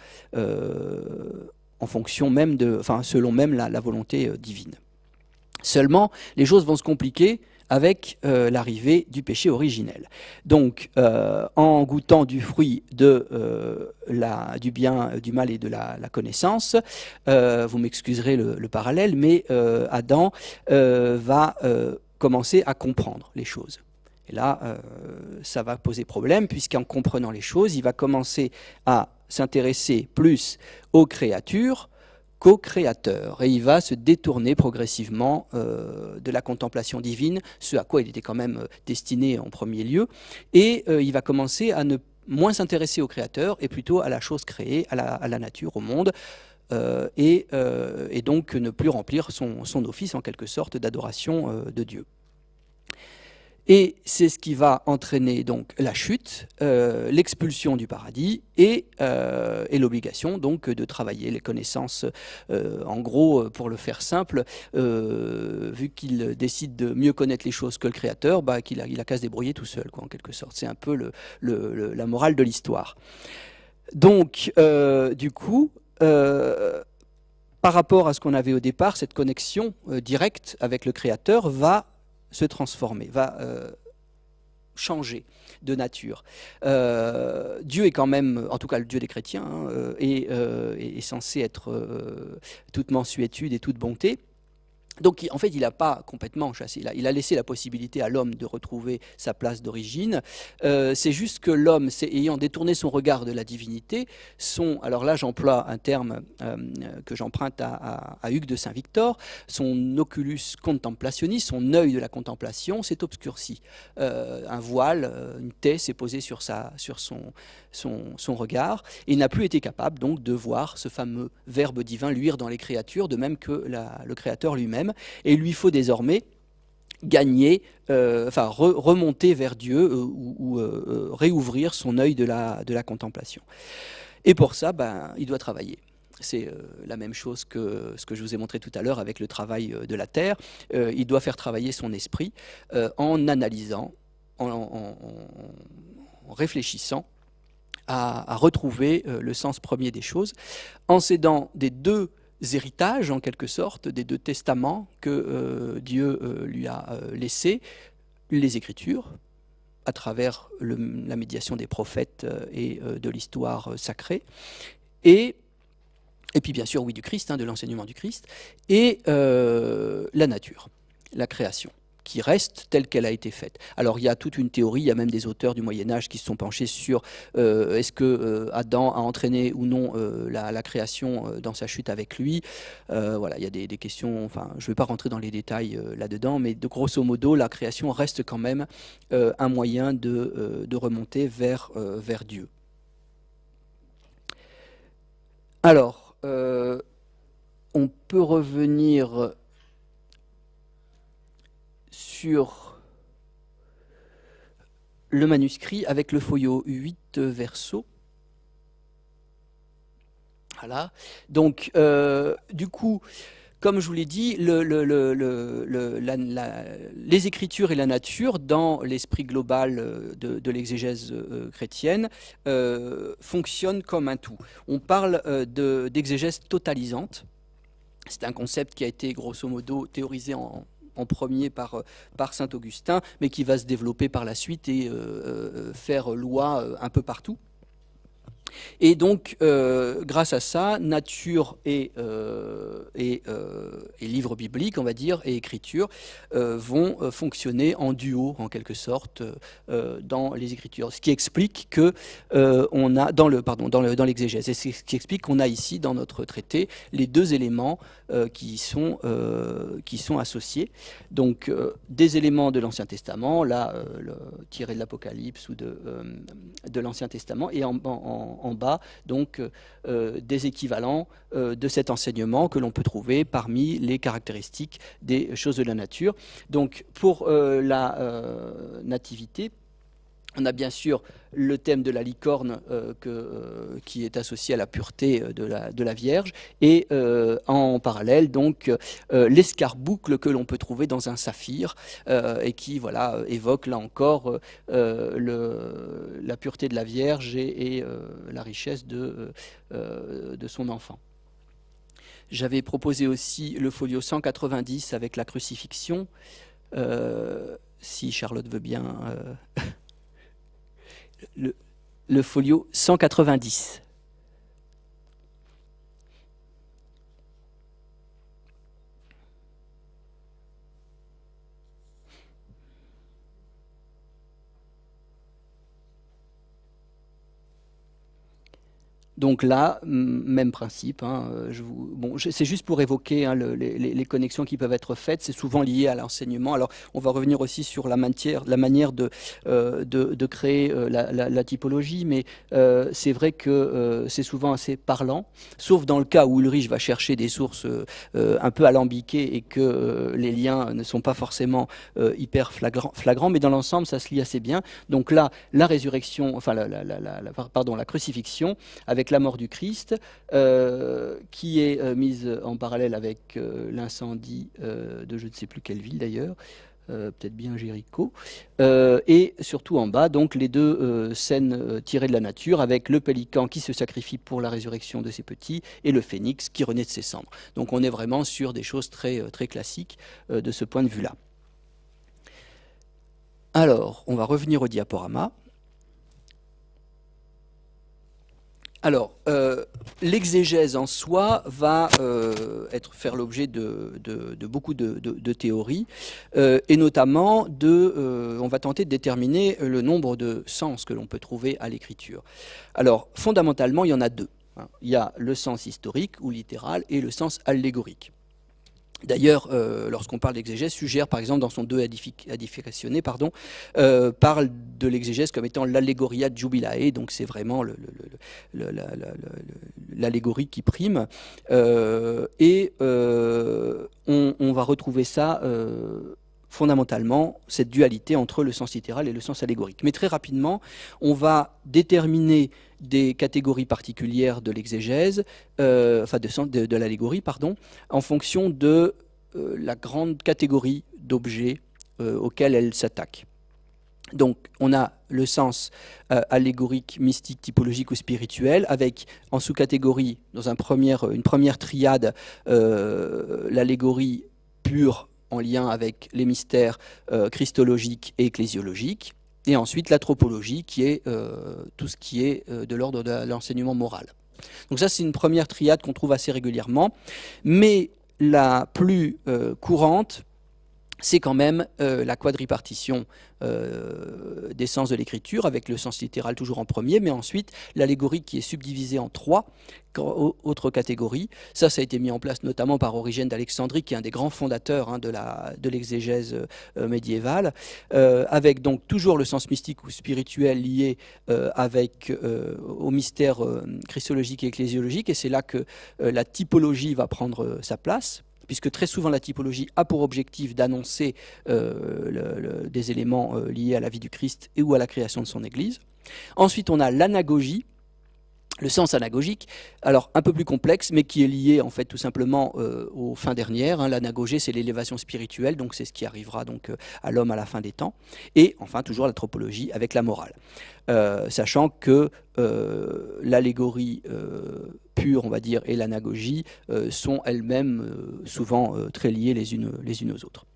en fonction même selon même la volonté divine. Seulement, les choses vont se compliquer avec l'arrivée du péché originel. Donc, en goûtant du fruit du bien, du mal et de la connaissance, vous m'excuserez le parallèle, mais Adam va commencer à comprendre les choses. Et là, ça va poser problème, puisqu'en comprenant les choses, il va commencer à s'intéresser plus aux créatures qu'au Créateur. Et il va se détourner progressivement de la contemplation divine, ce à quoi il était quand même destiné en premier lieu. Et il va commencer à ne moins s'intéresser au Créateur et plutôt à la chose créée, à la nature, au monde. Et donc ne plus remplir son office en quelque sorte d'adoration de Dieu. Et c'est ce qui va entraîner donc la chute, l'expulsion du paradis et l'obligation donc de travailler les connaissances. En gros, pour le faire simple, vu qu'il décide de mieux connaître les choses que le Créateur, qu'il a qu'à se débrouiller tout seul, quoi, en quelque sorte. C'est un peu la morale de l'histoire. Donc, du coup, par rapport à ce qu'on avait au départ, cette connexion directe avec le Créateur va se transformer, va changer de nature. Dieu est quand même, en tout cas le Dieu des chrétiens, est censé être toute mansuétude et toute bonté. Donc en fait, il n'a pas complètement chassé, il a laissé la possibilité à l'homme de retrouver sa place d'origine. C'est juste que l'homme, ayant détourné son regard de la divinité, alors là j'emploie un terme que j'emprunte à Hugues de Saint-Victor, son oculus contemplationis, son œil de la contemplation s'est obscurci. Un voile, une taie s'est posée sur son regard, et il n'a plus été capable donc de voir ce fameux Verbe divin luire dans les créatures, de même que le Créateur lui-même. Et il lui faut désormais gagner, remonter vers Dieu ou réouvrir son œil de la contemplation. Et pour ça, il doit travailler. C'est la même chose que ce que je vous ai montré tout à l'heure avec le travail de la terre. Il doit faire travailler son esprit en analysant, en réfléchissant à retrouver le sens premier des choses, en s'aidant des deux héritages, en quelque sorte, des deux testaments que Dieu lui a laissés, les Écritures, à travers la médiation des prophètes et de l'histoire sacrée, et puis bien sûr, oui, du Christ, de l'enseignement du Christ, et la nature, la création, qui reste telle qu'elle a été faite. Alors il y a toute une théorie, il y a même des auteurs du Moyen-Âge qui se sont penchés sur est-ce que Adam a entraîné ou non la création dans sa chute avec lui. Voilà, il y a des questions, je ne vais pas rentrer dans les détails là-dedans, mais de grosso modo, la création reste quand même un moyen de remonter vers Dieu. Alors, on peut revenir sur le manuscrit avec le folio 8 verso. Voilà. Donc, du coup, comme je vous l'ai dit, les Écritures et la nature, dans l'esprit global de l'exégèse chrétienne, fonctionnent comme un tout. On parle d'exégèse totalisante. C'est un concept qui a été grosso modo théorisé en premier par saint Augustin, mais qui va se développer par la suite et faire loi un peu partout. Et donc, grâce à ça, nature et livre biblique, on va dire, et écriture vont fonctionner en duo, en quelque sorte, dans les Écritures. Ce qui explique que on a dans l'exégèse, et ce qui explique qu'on a ici dans notre traité les deux éléments qui sont associés. Donc, des éléments de l'Ancien Testament, là tirés de l'Apocalypse ou de l'Ancien Testament, et en bas, donc, des équivalents de cet enseignement que l'on peut trouver parmi les caractéristiques des choses de la nature. Donc, pour la nativité, on a bien sûr le thème de la licorne qui est associé à la pureté de la Vierge, et en parallèle donc l'escarboucle que l'on peut trouver dans un saphir et qui évoque là encore la pureté de la Vierge et la richesse de son enfant. J'avais proposé aussi le folio 190 avec la crucifixion, si Charlotte veut bien. Le folio 190. Donc là, même principe. Hein, c'est juste pour évoquer hein, les connexions qui peuvent être faites. C'est souvent lié à l'enseignement. Alors, on va revenir aussi sur la manière de créer la typologie, mais c'est vrai que c'est souvent assez parlant, sauf dans le cas où Ulrich va chercher des sources un peu alambiquées et que les liens ne sont pas forcément hyper flagrants, mais dans l'ensemble, ça se lit assez bien. Donc là, la résurrection, enfin, la crucifixion, avec la mort du Christ, qui est mise en parallèle avec l'incendie de je ne sais plus quelle ville d'ailleurs, peut-être bien Jéricho, et surtout en bas, donc les deux scènes tirées de la nature, avec le pélican qui se sacrifie pour la résurrection de ses petits, et le phénix qui renaît de ses cendres. Donc on est vraiment sur des choses très, très classiques de ce point de vue-là. Alors, on va revenir au diaporama. Alors, l'exégèse en soi va faire l'objet de beaucoup de théories, et notamment on va tenter de déterminer le nombre de sens que l'on peut trouver à l'écriture. Alors, fondamentalement, il y en a deux. Hein. Il y a le sens historique ou littéral et le sens allégorique. D'ailleurs, lorsqu'on parle d'exégèse, Suger, par exemple, dans son De Edificatione, parle de l'exégèse comme étant l'allegoria jubilae, donc c'est vraiment l'allégorie qui prime. On va retrouver ça fondamentalement, cette dualité entre le sens littéral et le sens allégorique. Mais très rapidement, on va déterminer des catégories particulières de l'exégèse, de l'allégorie, en fonction de la grande catégorie d'objets auxquels elle s'attaque. Donc, on a le sens allégorique, mystique, typologique ou spirituel, avec en sous-catégorie, dans une première triade, l'allégorie pure en lien avec les mystères christologiques et ecclésiologiques. Et ensuite, la tropologie, qui est tout ce qui est de l'ordre de l'enseignement moral. Donc ça, c'est une première triade qu'on trouve assez régulièrement. Mais la plus courante, c'est quand même la quadripartition des sens de l'écriture, avec le sens littéral toujours en premier, mais ensuite l'allégorie qui est subdivisée en 3 autres catégories. Ça a été mis en place notamment par Origène d'Alexandrie, qui est un des grands fondateurs hein, de l'exégèse médiévale, avec donc toujours le sens mystique ou spirituel lié au mystère christologique et ecclésiologique, et c'est là que la typologie va prendre sa place, puisque très souvent la typologie a pour objectif d'annoncer des éléments liés à la vie du Christ et ou à la création de son Église. Ensuite, on a l'anagogie, le sens anagogique, alors un peu plus complexe, mais qui est lié en fait tout simplement aux fins dernières. Hein. L'anagogé, c'est l'élévation spirituelle, donc c'est ce qui arrivera donc à l'homme à la fin des temps. Et enfin, toujours la tropologie avec la morale. Sachant que l'allégorie pure, on va dire, et l'anagogie sont elles-mêmes souvent très liées les unes aux autres.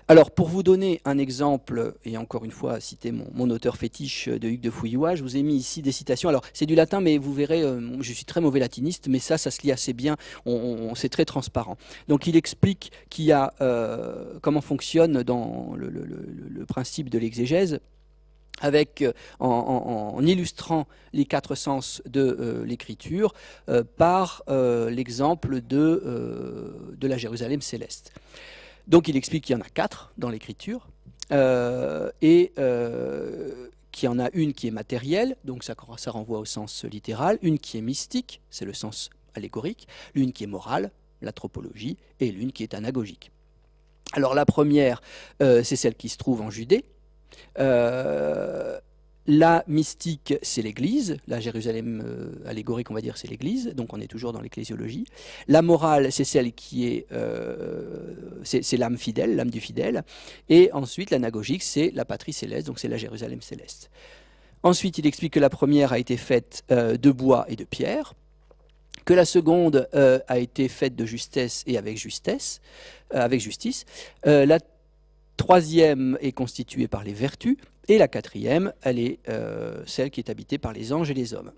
Alors, pour vous donner un exemple, et encore une fois, citer mon auteur fétiche de Hugues de Fouillois, je vous ai mis ici des citations. Alors, c'est du latin, mais vous verrez, je suis très mauvais latiniste, mais ça se lit assez bien, c'est très transparent. Donc, il explique qu'il y a comment fonctionne dans le principe de l'exégèse, avec, en illustrant les 4 sens de l'écriture par l'exemple de la Jérusalem céleste. Donc il explique qu'il y en a 4 dans l'écriture, et qu'il y en a une qui est matérielle, donc ça renvoie au sens littéral, une qui est mystique, c'est le sens allégorique, l'une qui est morale, la tropologie, et l'une qui est anagogique. Alors la première, c'est celle qui se trouve en Judée. La mystique, c'est l'Église. La Jérusalem allégorique, on va dire, c'est l'Église. Donc on est toujours dans l'ecclésiologie. La morale, c'est celle qui est... c'est l'âme fidèle, l'âme du fidèle. Et ensuite, l'anagogique, c'est la patrie céleste, donc c'est la Jérusalem céleste. Ensuite, il explique que la première a été faite de bois et de pierre, que la seconde a été faite de justesse et avec justice. La troisième est constituée par les vertus, et la quatrième, elle est celle qui est habitée par les anges et les hommes.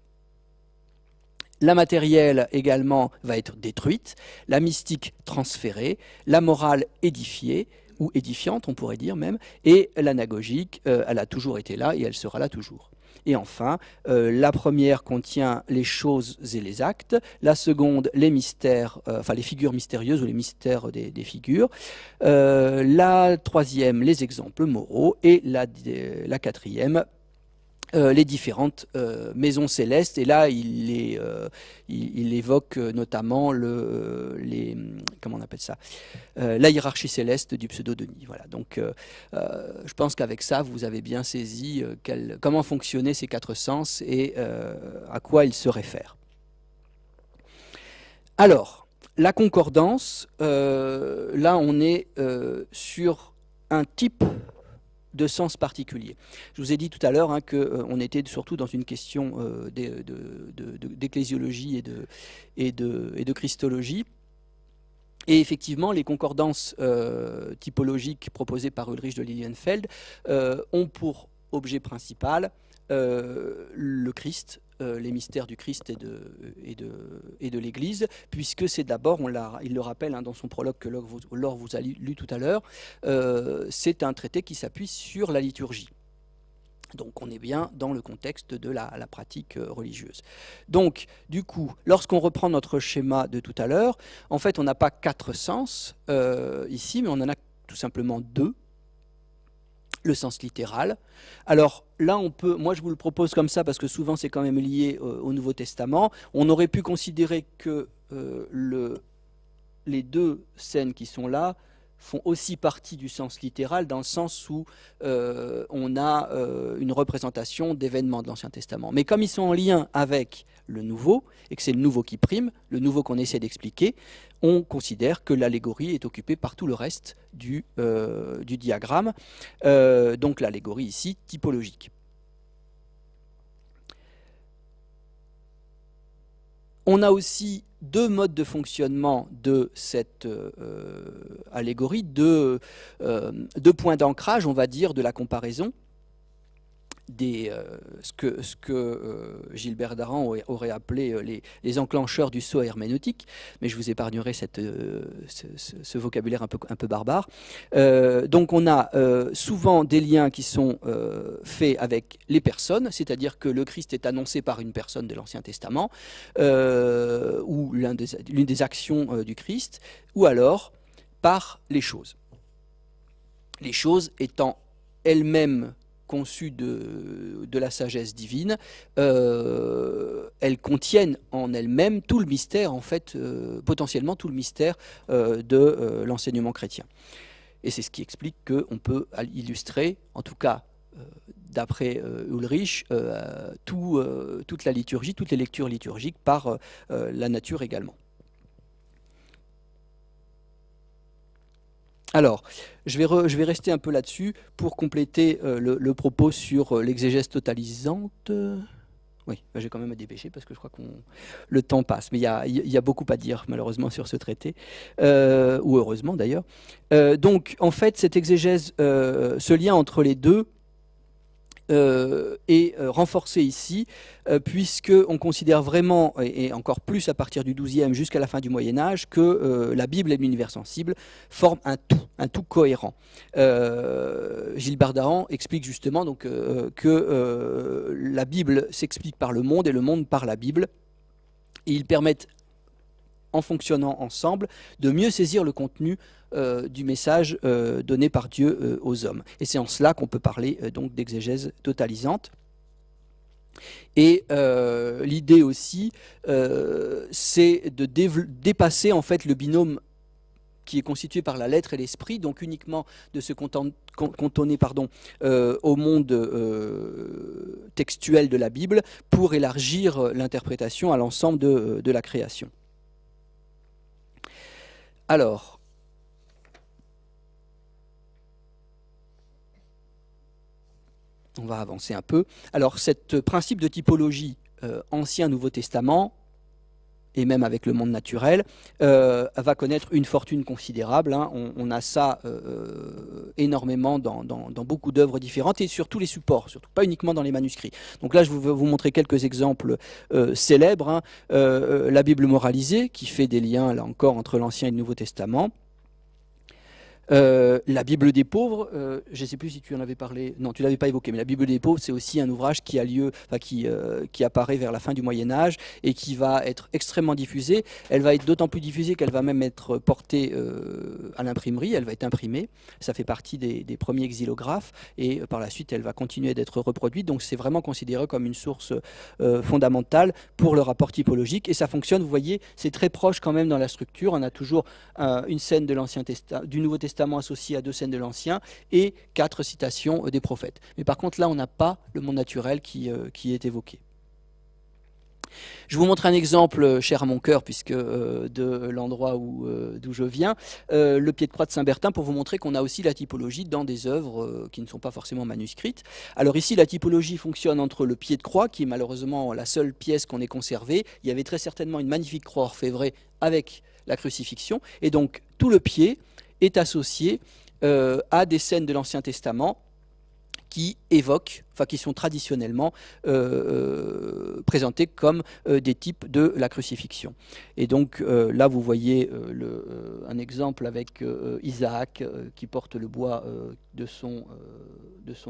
La matérielle également va être détruite, la mystique transférée, la morale édifiée, ou édifiante on pourrait dire même, et l'anagogique, elle a toujours été là et elle sera là toujours. Et enfin, la première contient les choses et les actes, la seconde les mystères, enfin les figures mystérieuses ou les mystères des figures, la troisième les exemples moraux, et la quatrième les différentes maisons célestes. Et là, il évoque notamment comment on appelle ça, la hiérarchie céleste du pseudo-Denis. Voilà. Donc, je pense qu'avec ça, vous avez bien saisi comment fonctionnaient ces quatre sens et à quoi ils se réfèrent. Alors, la concordance, là, on est sur un type de sens particulier. Je vous ai dit tout à l'heure qu'on était surtout dans une question d'ecclésiologie et de christologie. Et effectivement, les concordances typologiques proposées par Ulrich de Lilienfeld ont pour objet principal le Christ, les mystères du Christ et de l'Église, puisque c'est d'abord, il le rappelle dans son prologue que Laure vous a lu tout à l'heure, c'est un traité qui s'appuie sur la liturgie. Donc on est bien dans le contexte de la pratique religieuse. Donc du coup, lorsqu'on reprend notre schéma de tout à l'heure, en fait on n'a pas quatre sens ici, mais on en a tout simplement deux. Le sens littéral. Alors là, moi je vous le propose comme ça parce que souvent c'est quand même lié au Nouveau Testament. On aurait pu considérer que les deux scènes qui sont là font aussi partie du sens littéral, dans le sens où on a une représentation d'événements de l'Ancien Testament. Mais comme ils sont en lien avec le Nouveau, et que c'est le Nouveau qui prime, le Nouveau qu'on essaie d'expliquer, on considère que l'allégorie est occupée par tout le reste du diagramme. Donc l'allégorie ici, typologique. On a aussi deux modes de fonctionnement de cette allégorie, deux points d'ancrage, on va dire, de la comparaison. Ce que Gilbert Daran aurait appelé les enclencheurs du saut herméneutique, mais je vous épargnerai ce vocabulaire un peu barbare. Donc on a souvent des liens qui sont faits avec les personnes, c'est-à-dire que le Christ est annoncé par une personne de l'Ancien Testament, ou l'une des actions du Christ, ou alors par les choses. Les choses étant elles-mêmes conçues de la sagesse divine, elles contiennent en elles-mêmes tout le mystère, en fait, potentiellement tout le mystère de l'enseignement chrétien. Et c'est ce qui explique qu'on peut illustrer, en tout cas d'après Ulrich, toute la liturgie, toutes les lectures liturgiques par la nature également. Alors, je vais rester un peu là-dessus pour compléter le propos sur l'exégèse totalisante. Oui, j'ai quand même à dépêcher parce que je crois que le temps passe. Mais il y a beaucoup à dire malheureusement sur ce traité, ou heureusement d'ailleurs. Donc, en fait, cette exégèse, ce lien entre les deux, est renforcé ici, puisqu'on considère vraiment, et encore plus à partir du XIIe jusqu'à la fin du Moyen-Âge, que la Bible et l'univers sensible forment un tout cohérent. Gilbert Daran explique justement donc, que la Bible s'explique par le monde et le monde par la Bible, et ils permettent, en fonctionnant ensemble, de mieux saisir le contenu du message donné par Dieu aux hommes. Et c'est en cela qu'on peut parler donc d'exégèse totalisante. Et l'idée aussi, c'est de dépasser en fait le binôme qui est constitué par la lettre et l'esprit, donc uniquement de se cantonner au monde textuel de la Bible pour élargir l'interprétation à l'ensemble de la création. Alors, on va avancer un peu. Alors, ce principe de typologie Ancien-Nouveau Testament, et même avec le monde naturel, va connaître une fortune considérable. Hein. On a ça énormément dans beaucoup d'œuvres différentes et sur tous les supports, surtout pas uniquement dans les manuscrits. Donc là, je vais vous montrer quelques exemples célèbres. Hein. La Bible moralisée, qui fait des liens, là encore, entre l'Ancien et le Nouveau Testament. La Bible des pauvres, je ne sais plus si tu en avais parlé, non, tu ne l'avais pas évoqué, mais la Bible des pauvres, c'est aussi un ouvrage qui a lieu, qui apparaît vers la fin du Moyen-Âge et qui va être extrêmement diffusée. Elle va être d'autant plus diffusée qu'elle va même être portée à l'imprimerie, elle va être imprimée. Ça fait partie des premiers xylographes et par la suite, elle va continuer d'être reproduite. Donc, c'est vraiment considéré comme une source fondamentale pour le rapport typologique et ça fonctionne. Vous voyez, c'est très proche quand même dans la structure. On a toujours une scène de l'Ancien Testament, du Nouveau Testament associé à 2 scènes de l'Ancien et 4 citations des prophètes. Mais par contre, là, on n'a pas le monde naturel qui est évoqué. Je vous montre un exemple cher à mon cœur, puisque de l'endroit d'où je viens, le pied de croix de Saint-Bertin, pour vous montrer qu'on a aussi la typologie dans des œuvres qui ne sont pas forcément manuscrites. Alors ici, la typologie fonctionne entre le pied de croix, qui est malheureusement la seule pièce qu'on ait conservée. Il y avait très certainement une magnifique croix orfèvrée avec la crucifixion, et donc tout le pied est associé à des scènes de l'Ancien Testament qui évoquent, enfin qui sont traditionnellement présentées comme des types de la crucifixion. Et donc là, vous voyez un exemple avec Isaac qui porte le bois de son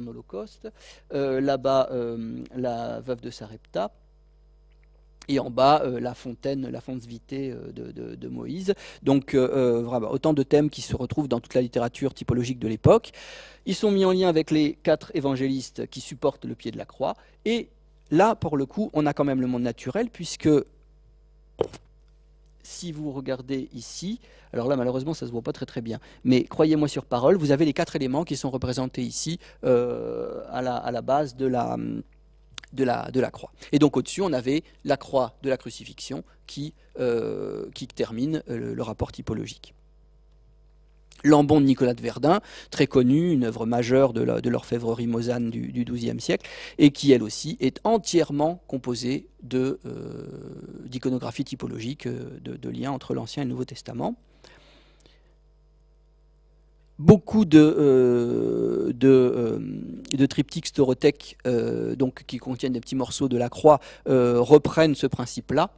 holocauste. Là-bas, la veuve de Sarepta. Et en bas, la fontaine, la fonte vitée de Moïse. Donc, vraiment, autant de thèmes qui se retrouvent dans toute la littérature typologique de l'époque. Ils sont mis en lien avec les 4 évangélistes qui supportent le pied de la croix. Et là, pour le coup, on a quand même le monde naturel, puisque si vous regardez ici, alors là, malheureusement, ça ne se voit pas très très bien, mais croyez-moi sur parole, vous avez les 4 éléments qui sont représentés ici à la base de la croix. Et donc au-dessus, on avait la croix de la crucifixion qui termine le rapport typologique. L'ambon de Nicolas de Verdun, très connu, une œuvre majeure de l'orfèvrerie mosane du XIIe siècle, et qui elle aussi est entièrement composée d'iconographie typologique, de liens entre l'Ancien et le Nouveau Testament. Beaucoup de triptyques staurothèques donc, qui contiennent des petits morceaux de la croix reprennent ce principe-là.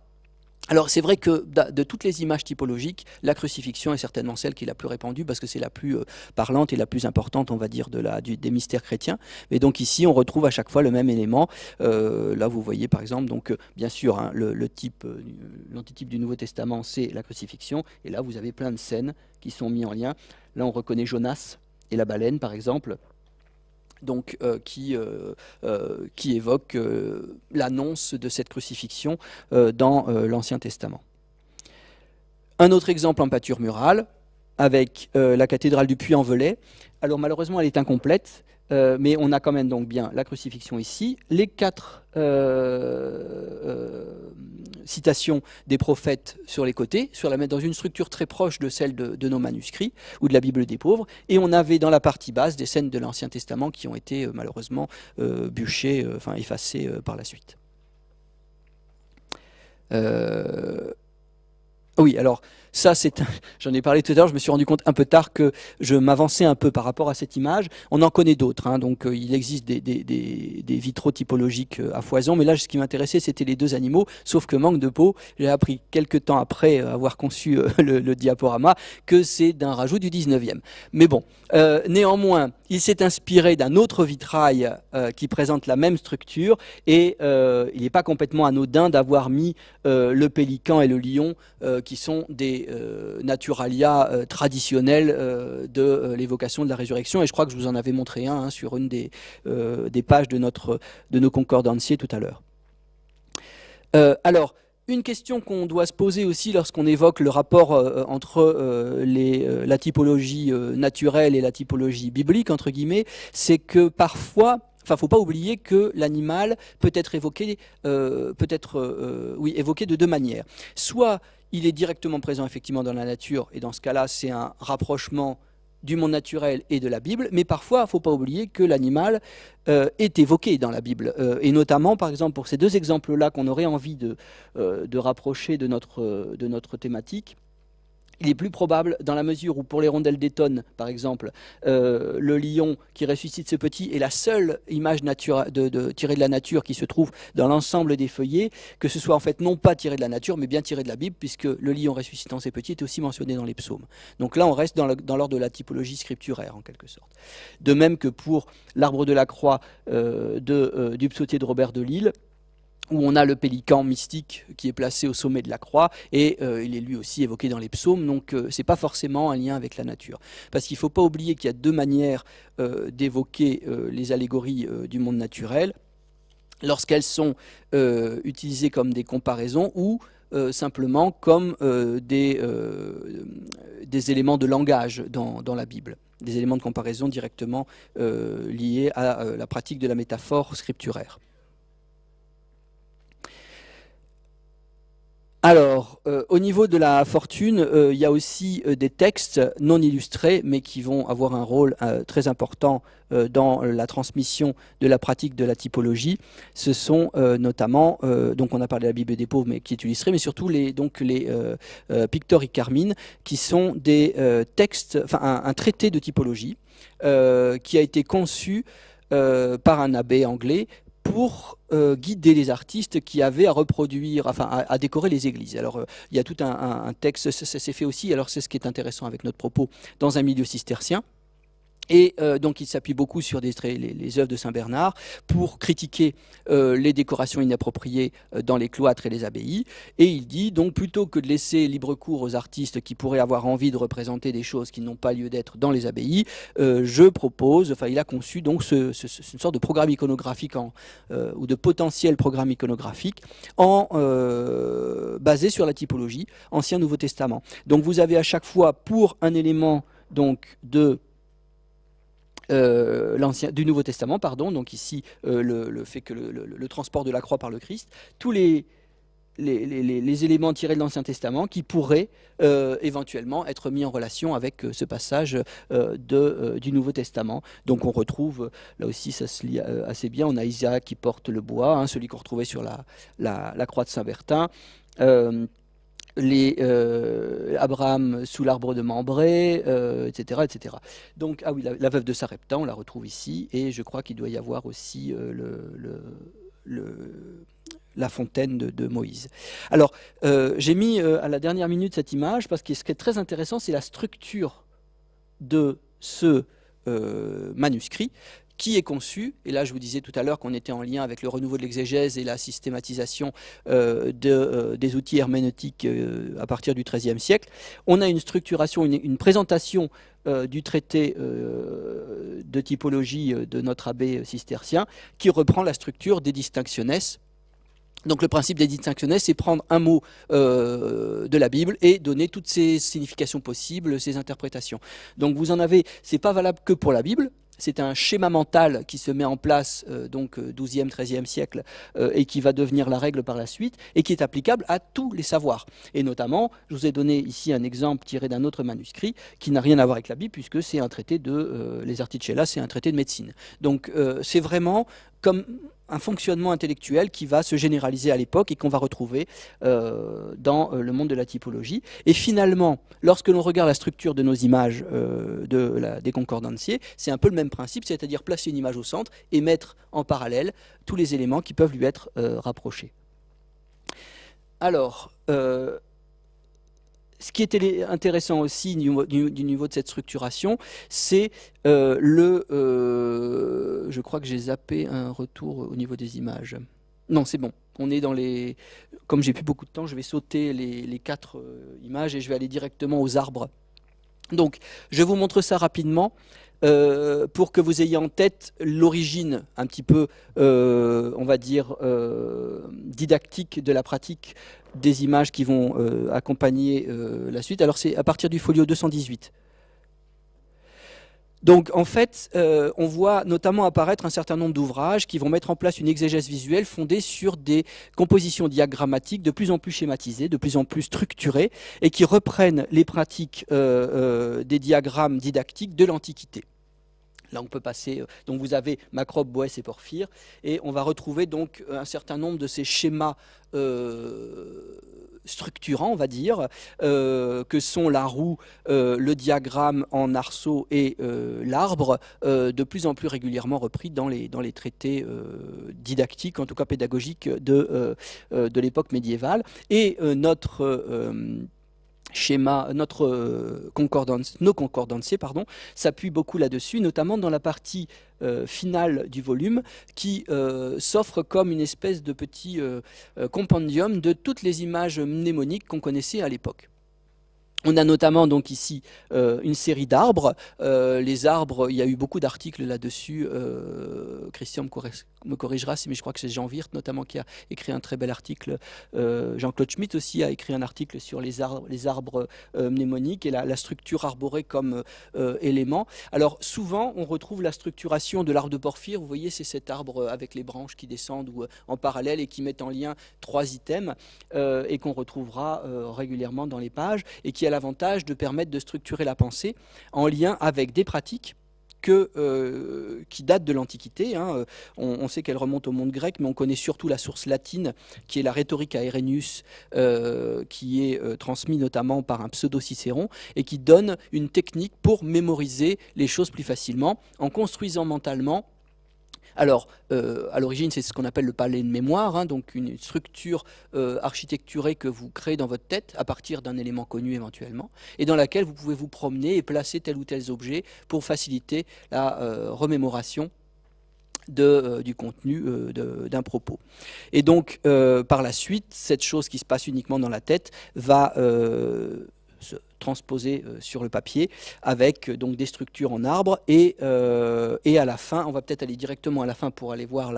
Alors c'est vrai que de toutes les images typologiques, la crucifixion est certainement celle qui est la plus répandue parce que c'est la plus parlante et la plus importante, on va dire, des mystères chrétiens. Mais donc ici, on retrouve à chaque fois le même élément. Là, vous voyez par exemple, donc bien sûr, hein, l'antitype du Nouveau Testament, c'est la crucifixion. Et là, vous avez plein de scènes qui sont mises en lien. Là, on reconnaît Jonas et la baleine, par exemple. Donc, qui évoque l'annonce de cette crucifixion dans l'Ancien Testament. Un autre exemple en pâture murale, avec la cathédrale du Puy-en-Velay. Alors malheureusement, elle est incomplète, mais on a quand même donc bien la crucifixion ici, les 4 citations des prophètes sur les côtés, dans une structure très proche de celle de nos manuscrits ou de la Bible des pauvres, et on avait dans la partie basse des scènes de l'Ancien Testament qui ont été malheureusement bûchées, effacées par la suite. Oui, alors ça, j'en ai parlé tout à l'heure, je me suis rendu compte un peu tard que je m'avançais un peu par rapport à cette image. On en connaît d'autres, hein, donc il existe des vitraux typologiques à foison, mais là, ce qui m'intéressait, c'était les 2 animaux, sauf que manque de peau, j'ai appris quelques temps après avoir conçu le diaporama que c'est d'un rajout du 19e. Mais bon, néanmoins, il s'est inspiré d'un autre vitrail qui présente la même structure, et il n'est pas complètement anodin d'avoir mis le pélican et le lion, qui sont des naturalia traditionnels de l'évocation de la résurrection, et je crois que je vous en avais montré un sur une des pages de nos concordanciers tout à l'heure. Alors, une question qu'on doit se poser aussi lorsqu'on évoque le rapport entre la typologie naturelle et la typologie biblique, entre guillemets, c'est que parfois, il ne faut pas oublier que l'animal peut être évoqué de 2 manières. Soit il est directement présent effectivement dans la nature, et dans ce cas-là, c'est un rapprochement du monde naturel et de la Bible, mais parfois, il ne faut pas oublier que l'animal est évoqué dans la Bible. Et notamment, par exemple, pour ces deux exemples-là qu'on aurait envie de rapprocher de notre thématique, il est plus probable, dans la mesure où pour les rondelles d'Eton, par exemple, le lion qui ressuscite ce petit est la seule image tirée de la nature qui se trouve dans l'ensemble des feuillets, que ce soit en fait non pas tiré de la nature, mais bien tiré de la Bible, puisque le lion ressuscitant ses petits est aussi mentionné dans les psaumes. Donc là, on reste dans l'ordre de la typologie scripturaire, en quelque sorte. De même que pour l'arbre de la croix du psautier de Robert de Lille, où on a le pélican mystique qui est placé au sommet de la croix, et il est lui aussi évoqué dans les psaumes, donc ce n'est pas forcément un lien avec la nature. Parce qu'il ne faut pas oublier qu'il y a deux manières d'évoquer les allégories du monde naturel, lorsqu'elles sont utilisées comme des comparaisons, ou simplement comme des éléments de langage dans la Bible, des éléments de comparaison directement liés à la pratique de la métaphore scripturaire. Alors, au niveau de la fortune, il y a aussi des textes non illustrés, mais qui vont avoir un rôle très important dans la transmission de la pratique de la typologie. Ce sont notamment, donc on a parlé de la Bible des pauvres, mais qui est illustrée, mais surtout les Pictori Carmine, qui sont des textes, enfin un traité de typologie qui a été conçu par un abbé anglais pour guider les artistes qui avaient à reproduire, enfin à décorer les églises. Alors il y a tout un texte, ça s'est fait aussi, alors c'est ce qui est intéressant avec notre propos, dans un milieu cistercien. Et donc il s'appuie beaucoup sur les œuvres de Saint-Bernard pour critiquer les décorations inappropriées dans les cloîtres et les abbayes. Et il dit donc plutôt que de laisser libre cours aux artistes qui pourraient avoir envie de représenter des choses qui n'ont pas lieu d'être dans les abbayes, je propose, enfin il a conçu donc une sorte de programme iconographique ou de potentiel programme iconographique basé sur la typologie Ancien Nouveau Testament. Donc vous avez à chaque fois pour un élément donc du Nouveau Testament, pardon, donc ici le fait que le transport de la croix par le Christ, tous les éléments tirés de l'Ancien Testament qui pourraient éventuellement être mis en relation avec ce passage du Nouveau Testament. Donc on retrouve, là aussi ça se lit assez bien, on a Isaac qui porte le bois, hein, celui qu'on retrouvait sur la croix de Saint-Bertin, Abraham sous l'arbre de Mambré, etc., etc. Donc, ah oui, la veuve de Sarepta, on la retrouve ici, et je crois qu'il doit y avoir aussi la fontaine de Moïse. Alors, j'ai mis à la dernière minute cette image, parce que ce qui est très intéressant, c'est la structure de ce manuscrit, qui est conçu, et là je vous disais tout à l'heure qu'on était en lien avec le renouveau de l'exégèse et la systématisation des outils herméneutiques à partir du XIIIe siècle. On a une structuration, une présentation du traité de typologie de notre abbé cistercien qui reprend la structure des distinctiones. Donc le principe des distinctiones, c'est prendre un mot de la Bible et donner toutes ses significations possibles, ses interprétations. Donc vous en avez, c'est pas valable que pour la Bible. C'est un schéma mental qui se met en place donc 12e, 13e siècle et qui va devenir la règle par la suite et qui est applicable à tous les savoirs. Et notamment, je vous ai donné ici un exemple tiré d'un autre manuscrit qui n'a rien à voir avec la Bible puisque c'est un traité les Articella, c'est un traité de médecine. Donc c'est vraiment comme un fonctionnement intellectuel qui va se généraliser à l'époque et qu'on va retrouver dans le monde de la typologie. Et finalement, lorsque l'on regarde la structure de nos images des concordanciers, c'est un peu le même principe, c'est-à-dire placer une image au centre et mettre en parallèle tous les éléments qui peuvent lui être rapprochés. Alors, ce qui était intéressant aussi du niveau de cette structuration, c'est je crois que j'ai zappé un retour au niveau des images. Non, c'est bon. On est dans les... Comme j'ai plus beaucoup de temps, je vais sauter les 4 images et je vais aller directement aux arbres. Donc, je vous montre ça rapidement pour que vous ayez en tête l'origine un petit peu, on va dire, didactique de la pratique des images qui vont accompagner la suite. Alors c'est à partir du folio 218. Donc en fait, on voit notamment apparaître un certain nombre d'ouvrages qui vont mettre en place une exégèse visuelle fondée sur des compositions diagrammatiques de plus en plus schématisées, de plus en plus structurées, et qui reprennent les pratiques des diagrammes didactiques de l'Antiquité. Là, on peut passer. Donc, vous avez Macrope, Boès et Porphyre, et on va retrouver donc un certain nombre de ces schémas structurants, on va dire, que sont la roue, le diagramme en arceau et l'arbre, de plus en plus régulièrement repris dans les traités didactiques, en tout cas pédagogiques, de l'époque médiévale. Et notre schéma, nos concordanciers, s'appuient beaucoup là-dessus, notamment dans la partie finale du volume, qui s'offre comme une espèce de petit compendium de toutes les images mnémoniques qu'on connaissait à l'époque. On a notamment donc ici une série d'arbres. Les arbres, il y a eu beaucoup d'articles là-dessus. Christian me corrigera, mais je crois que c'est Jean Wirth notamment qui a écrit un très bel article. Jean-Claude Schmitt aussi a écrit un article sur les arbres mnémoniques et la structure arborée comme élément. Alors souvent, on retrouve la structuration de l'arbre de Porphyre. Vous voyez, c'est cet arbre avec les branches qui descendent ou en parallèle et qui mettent en lien 3 items et qu'on retrouvera régulièrement dans les pages et qui a l'avantage de permettre de structurer la pensée en lien avec des pratiques qui datent de l'Antiquité. On sait qu'elles remontent au monde grec, mais on connaît surtout la source latine, qui est la Rhétorica Aerenus, qui est transmise notamment par un pseudo-Cicéron, et qui donne une technique pour mémoriser les choses plus facilement, en construisant mentalement. Alors, à l'origine, c'est ce qu'on appelle le palais de mémoire, donc une structure architecturée que vous créez dans votre tête à partir d'un élément connu éventuellement, et dans laquelle vous pouvez vous promener et placer tel ou tel objet pour faciliter la remémoration du contenu d'un propos. Et donc, par la suite, cette chose qui se passe uniquement dans la tête va se transposer sur le papier avec donc des structures en arbre et à la fin, on va peut-être aller directement à la fin pour aller voir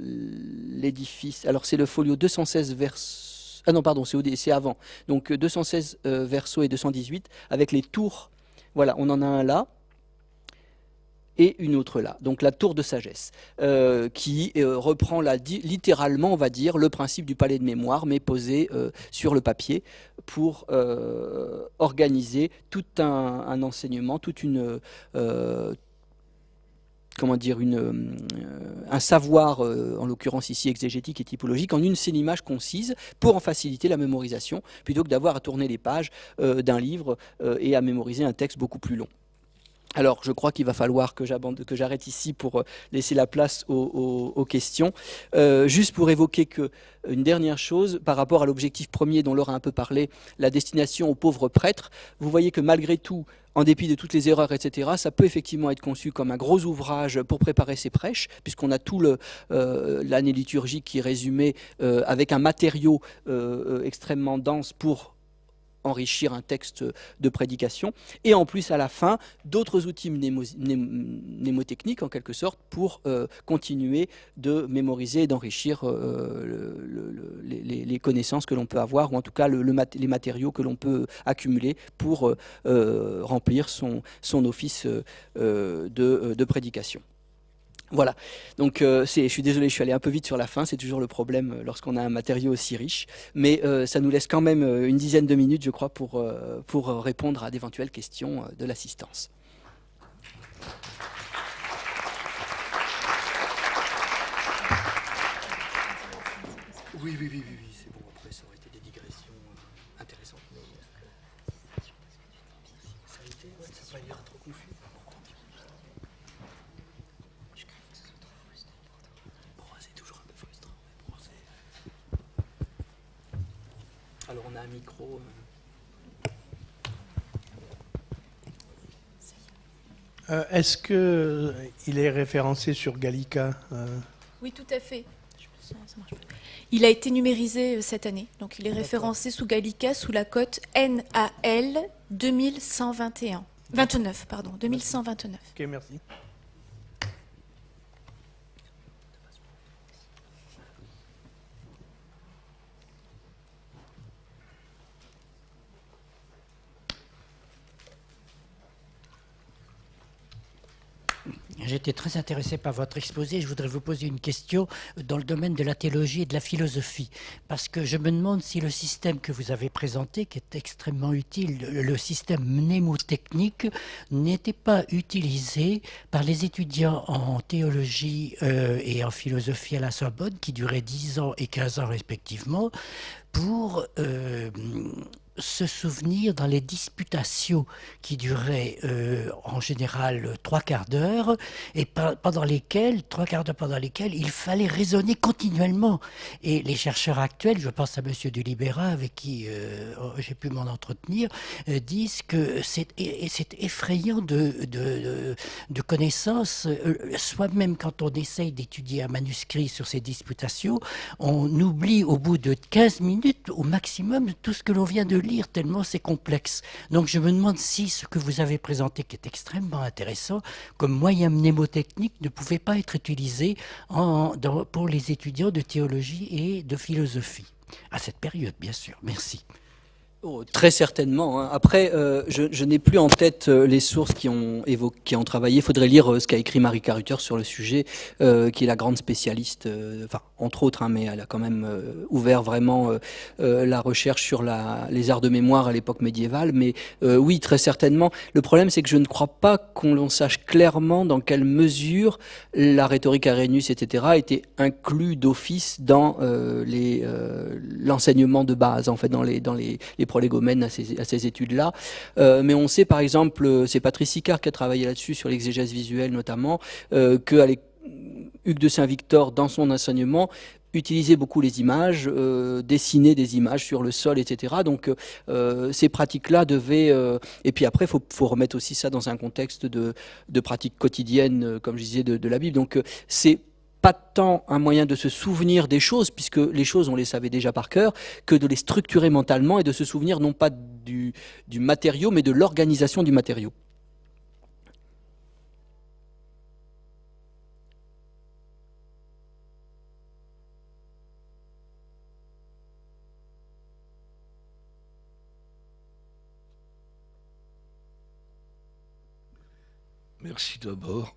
l'édifice. Alors c'est le folio 216 verso. Ah non, pardon, c'est avant. Donc 216 verso et 218 avec les tours. Voilà, on en a un là. Et une autre là, donc la tour de sagesse, qui reprend littéralement, on va dire, le principe du palais de mémoire, mais posé sur le papier pour organiser tout un enseignement, toute une... un savoir, en l'occurrence ici exégétique et typologique, en une seule image concise pour en faciliter la mémorisation, plutôt que d'avoir à tourner les pages d'un livre et à mémoriser un texte beaucoup plus long. Alors, je crois qu'il va falloir que j'arrête ici pour laisser la place aux questions. Juste pour évoquer une dernière chose par rapport à l'objectif premier dont Laure a un peu parlé, la destination aux pauvres prêtres. Vous voyez que malgré tout, en dépit de toutes les erreurs, etc., ça peut effectivement être conçu comme un gros ouvrage pour préparer ses prêches, puisqu'on a tout l'année liturgique qui est résumé avec un matériau extrêmement dense pour enrichir un texte de prédication, et en plus à la fin d'autres outils mnémotechniques en quelque sorte pour continuer de mémoriser et d'enrichir les connaissances que l'on peut avoir, ou en tout cas les matériaux que l'on peut accumuler pour remplir son office de prédication. Voilà, donc je suis désolé, je suis allé un peu vite sur la fin, c'est toujours le problème lorsqu'on a un matériau aussi riche, mais ça nous laisse quand même une dizaine de minutes, je crois, pour répondre à d'éventuelles questions de l'assistance. Oui, c'est bon, après ça aurait été des digressions intéressantes, mais ça a été, ça n'a pas l'air trop confus. Alors on a un micro. Est-ce qu'il est référencé sur Gallica Oui, tout à fait. Il a été numérisé cette année, donc il est référencé sous Gallica sous la cote NAL 2121. 2129. Ok, merci. J'étais très intéressé par votre exposé. Je voudrais vous poser une question dans le domaine de la théologie et de la philosophie. Parce que je me demande si le système que vous avez présenté, qui est extrêmement utile, le système mnémotechnique, n'était pas utilisé par les étudiants en théologie et en philosophie à la Sorbonne, qui duraient 10 ans et 15 ans respectivement, pour se souvenir dans les disputations qui duraient en général 3/4 d'heure et pendant lesquelles il fallait raisonner continuellement. Et les chercheurs actuels, je pense à Monsieur Dulibera avec qui j'ai pu m'en entretenir, disent que c'est effrayant de connaissances, soit même quand on essaye d'étudier un manuscrit sur ces disputations, on oublie au bout de 15 minutes au maximum tout ce que l'on vient de lire, tellement c'est complexe. Donc je me demande si ce que vous avez présenté, qui est extrêmement intéressant, comme moyen mnémotechnique, ne pouvait pas être utilisé pour les étudiants de théologie et de philosophie. À cette période, bien sûr. Merci. Oh, très certainement. Hein. Après, je n'ai plus en tête les sources qui ont travaillé. Il faudrait lire ce qu'a écrit Marie Carruthers sur le sujet, qui est la grande spécialiste, enfin, entre autres, hein, mais elle a quand même ouvert vraiment la recherche sur les arts de mémoire à l'époque médiévale. Mais oui, très certainement. Le problème, c'est que je ne crois pas qu'on sache clairement dans quelle mesure la rhétorique Arrhenius, etc., était inclus d'office dans l'enseignement de base, en fait, dans les prolégomènes à ces études-là. Mais on sait par exemple, c'est Patrice Icard qui a travaillé là-dessus, sur l'exégèse visuelle notamment, que Hugues de Saint-Victor, dans son enseignement, utilisait beaucoup les images, dessinait des images sur le sol, etc. Donc ces pratiques-là devaient... et puis après, il faut remettre aussi ça dans un contexte de pratiques quotidiennes, comme je disais, de la Bible. Donc c'est pas tant un moyen de se souvenir des choses, puisque les choses, on les savait déjà par cœur, que de les structurer mentalement et de se souvenir non pas du matériau, mais de l'organisation du matériau. Merci d'abord.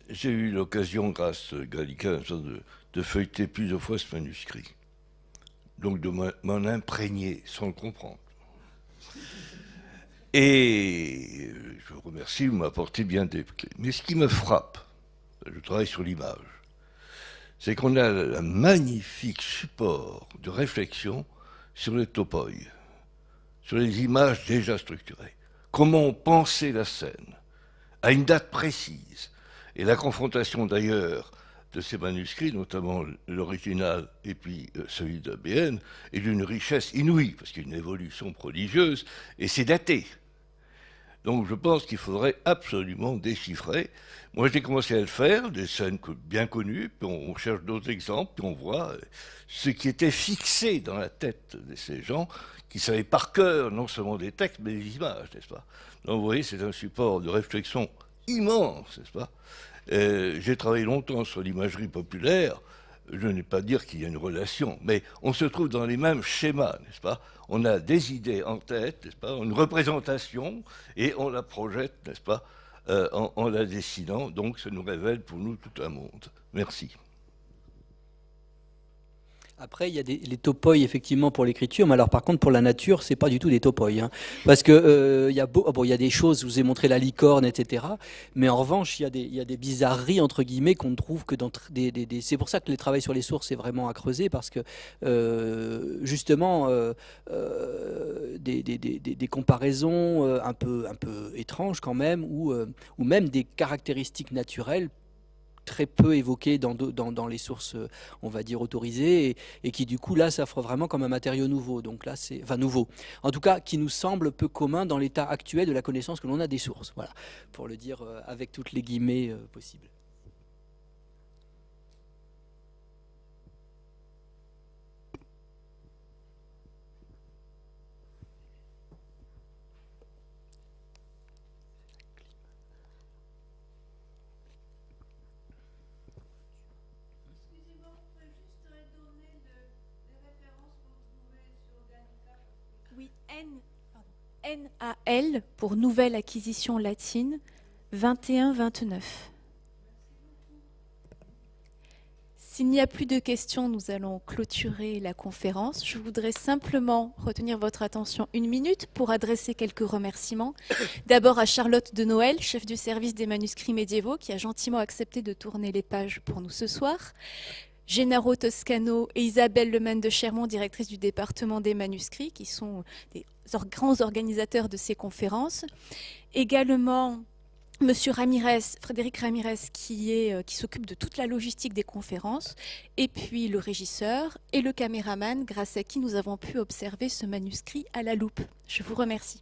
J'ai eu l'occasion, grâce à Gallica, de feuilleter plusieurs fois ce manuscrit. Donc de m'en imprégner sans le comprendre. Et je vous remercie, vous m'apportez bien des clés. Mais ce qui me frappe, je travaille sur l'image, c'est qu'on a un magnifique support de réflexion sur les topoi, sur les images déjà structurées. Comment penser la scène à une date précise. Et la confrontation d'ailleurs de ces manuscrits, notamment l'original et puis celui d'ABN, est d'une richesse inouïe, parce qu'il y a une évolution prodigieuse, et c'est daté. Donc je pense qu'il faudrait absolument déchiffrer. Moi j'ai commencé à le faire, des scènes bien connues, puis on cherche d'autres exemples, puis on voit ce qui était fixé dans la tête de ces gens, qui savaient par cœur non seulement des textes, mais des images, n'est-ce pas? Donc vous voyez, c'est un support de réflexion immense, n'est-ce pas? J'ai travaillé longtemps sur l'imagerie populaire, je n'ai pas dire qu'il y a une relation, mais on se trouve dans les mêmes schémas, n'est-ce pas? On a des idées en tête, n'est-ce pas? Une représentation, et on la projette, n'est-ce pas, en la dessinant, donc ça nous révèle pour nous tout un monde. Merci. Après, il y a les topoi effectivement pour l'écriture, mais alors par contre pour la nature, c'est pas du tout des topoi, hein, parce que il y a des choses. Je vous ai montré la licorne, etc. Mais en revanche, il y a des bizarreries entre guillemets qu'on ne trouve que dans c'est pour ça que le travail sur les sources est vraiment à creuser, parce que justement des comparaisons un peu étranges quand même, ou même des caractéristiques naturelles très peu évoquées dans les sources, on va dire, autorisées, et qui du coup là s'offre vraiment comme un matériau nouveau. Donc là c'est, enfin nouveau, en tout cas qui nous semble peu commun dans l'état actuel de la connaissance que l'on a des sources. Voilà, pour le dire avec toutes les guillemets possibles. Oui, NAL pour nouvelle acquisition latine, 21-29. S'il n'y a plus de questions, nous allons clôturer la conférence. Je voudrais simplement retenir votre attention 1 minute pour adresser quelques remerciements. D'abord à Charlotte de Noël, chef du service des manuscrits médiévaux, qui a gentiment accepté de tourner les pages pour nous ce soir. Gennaro Toscano et Isabelle Lemaine de Chermont, directrice du département des manuscrits, qui sont des grands organisateurs de ces conférences. Également Monsieur Ramirez, Frédéric Ramirez, qui s'occupe de toute la logistique des conférences, et puis le régisseur et le caméraman, grâce à qui nous avons pu observer ce manuscrit à la loupe. Je vous remercie.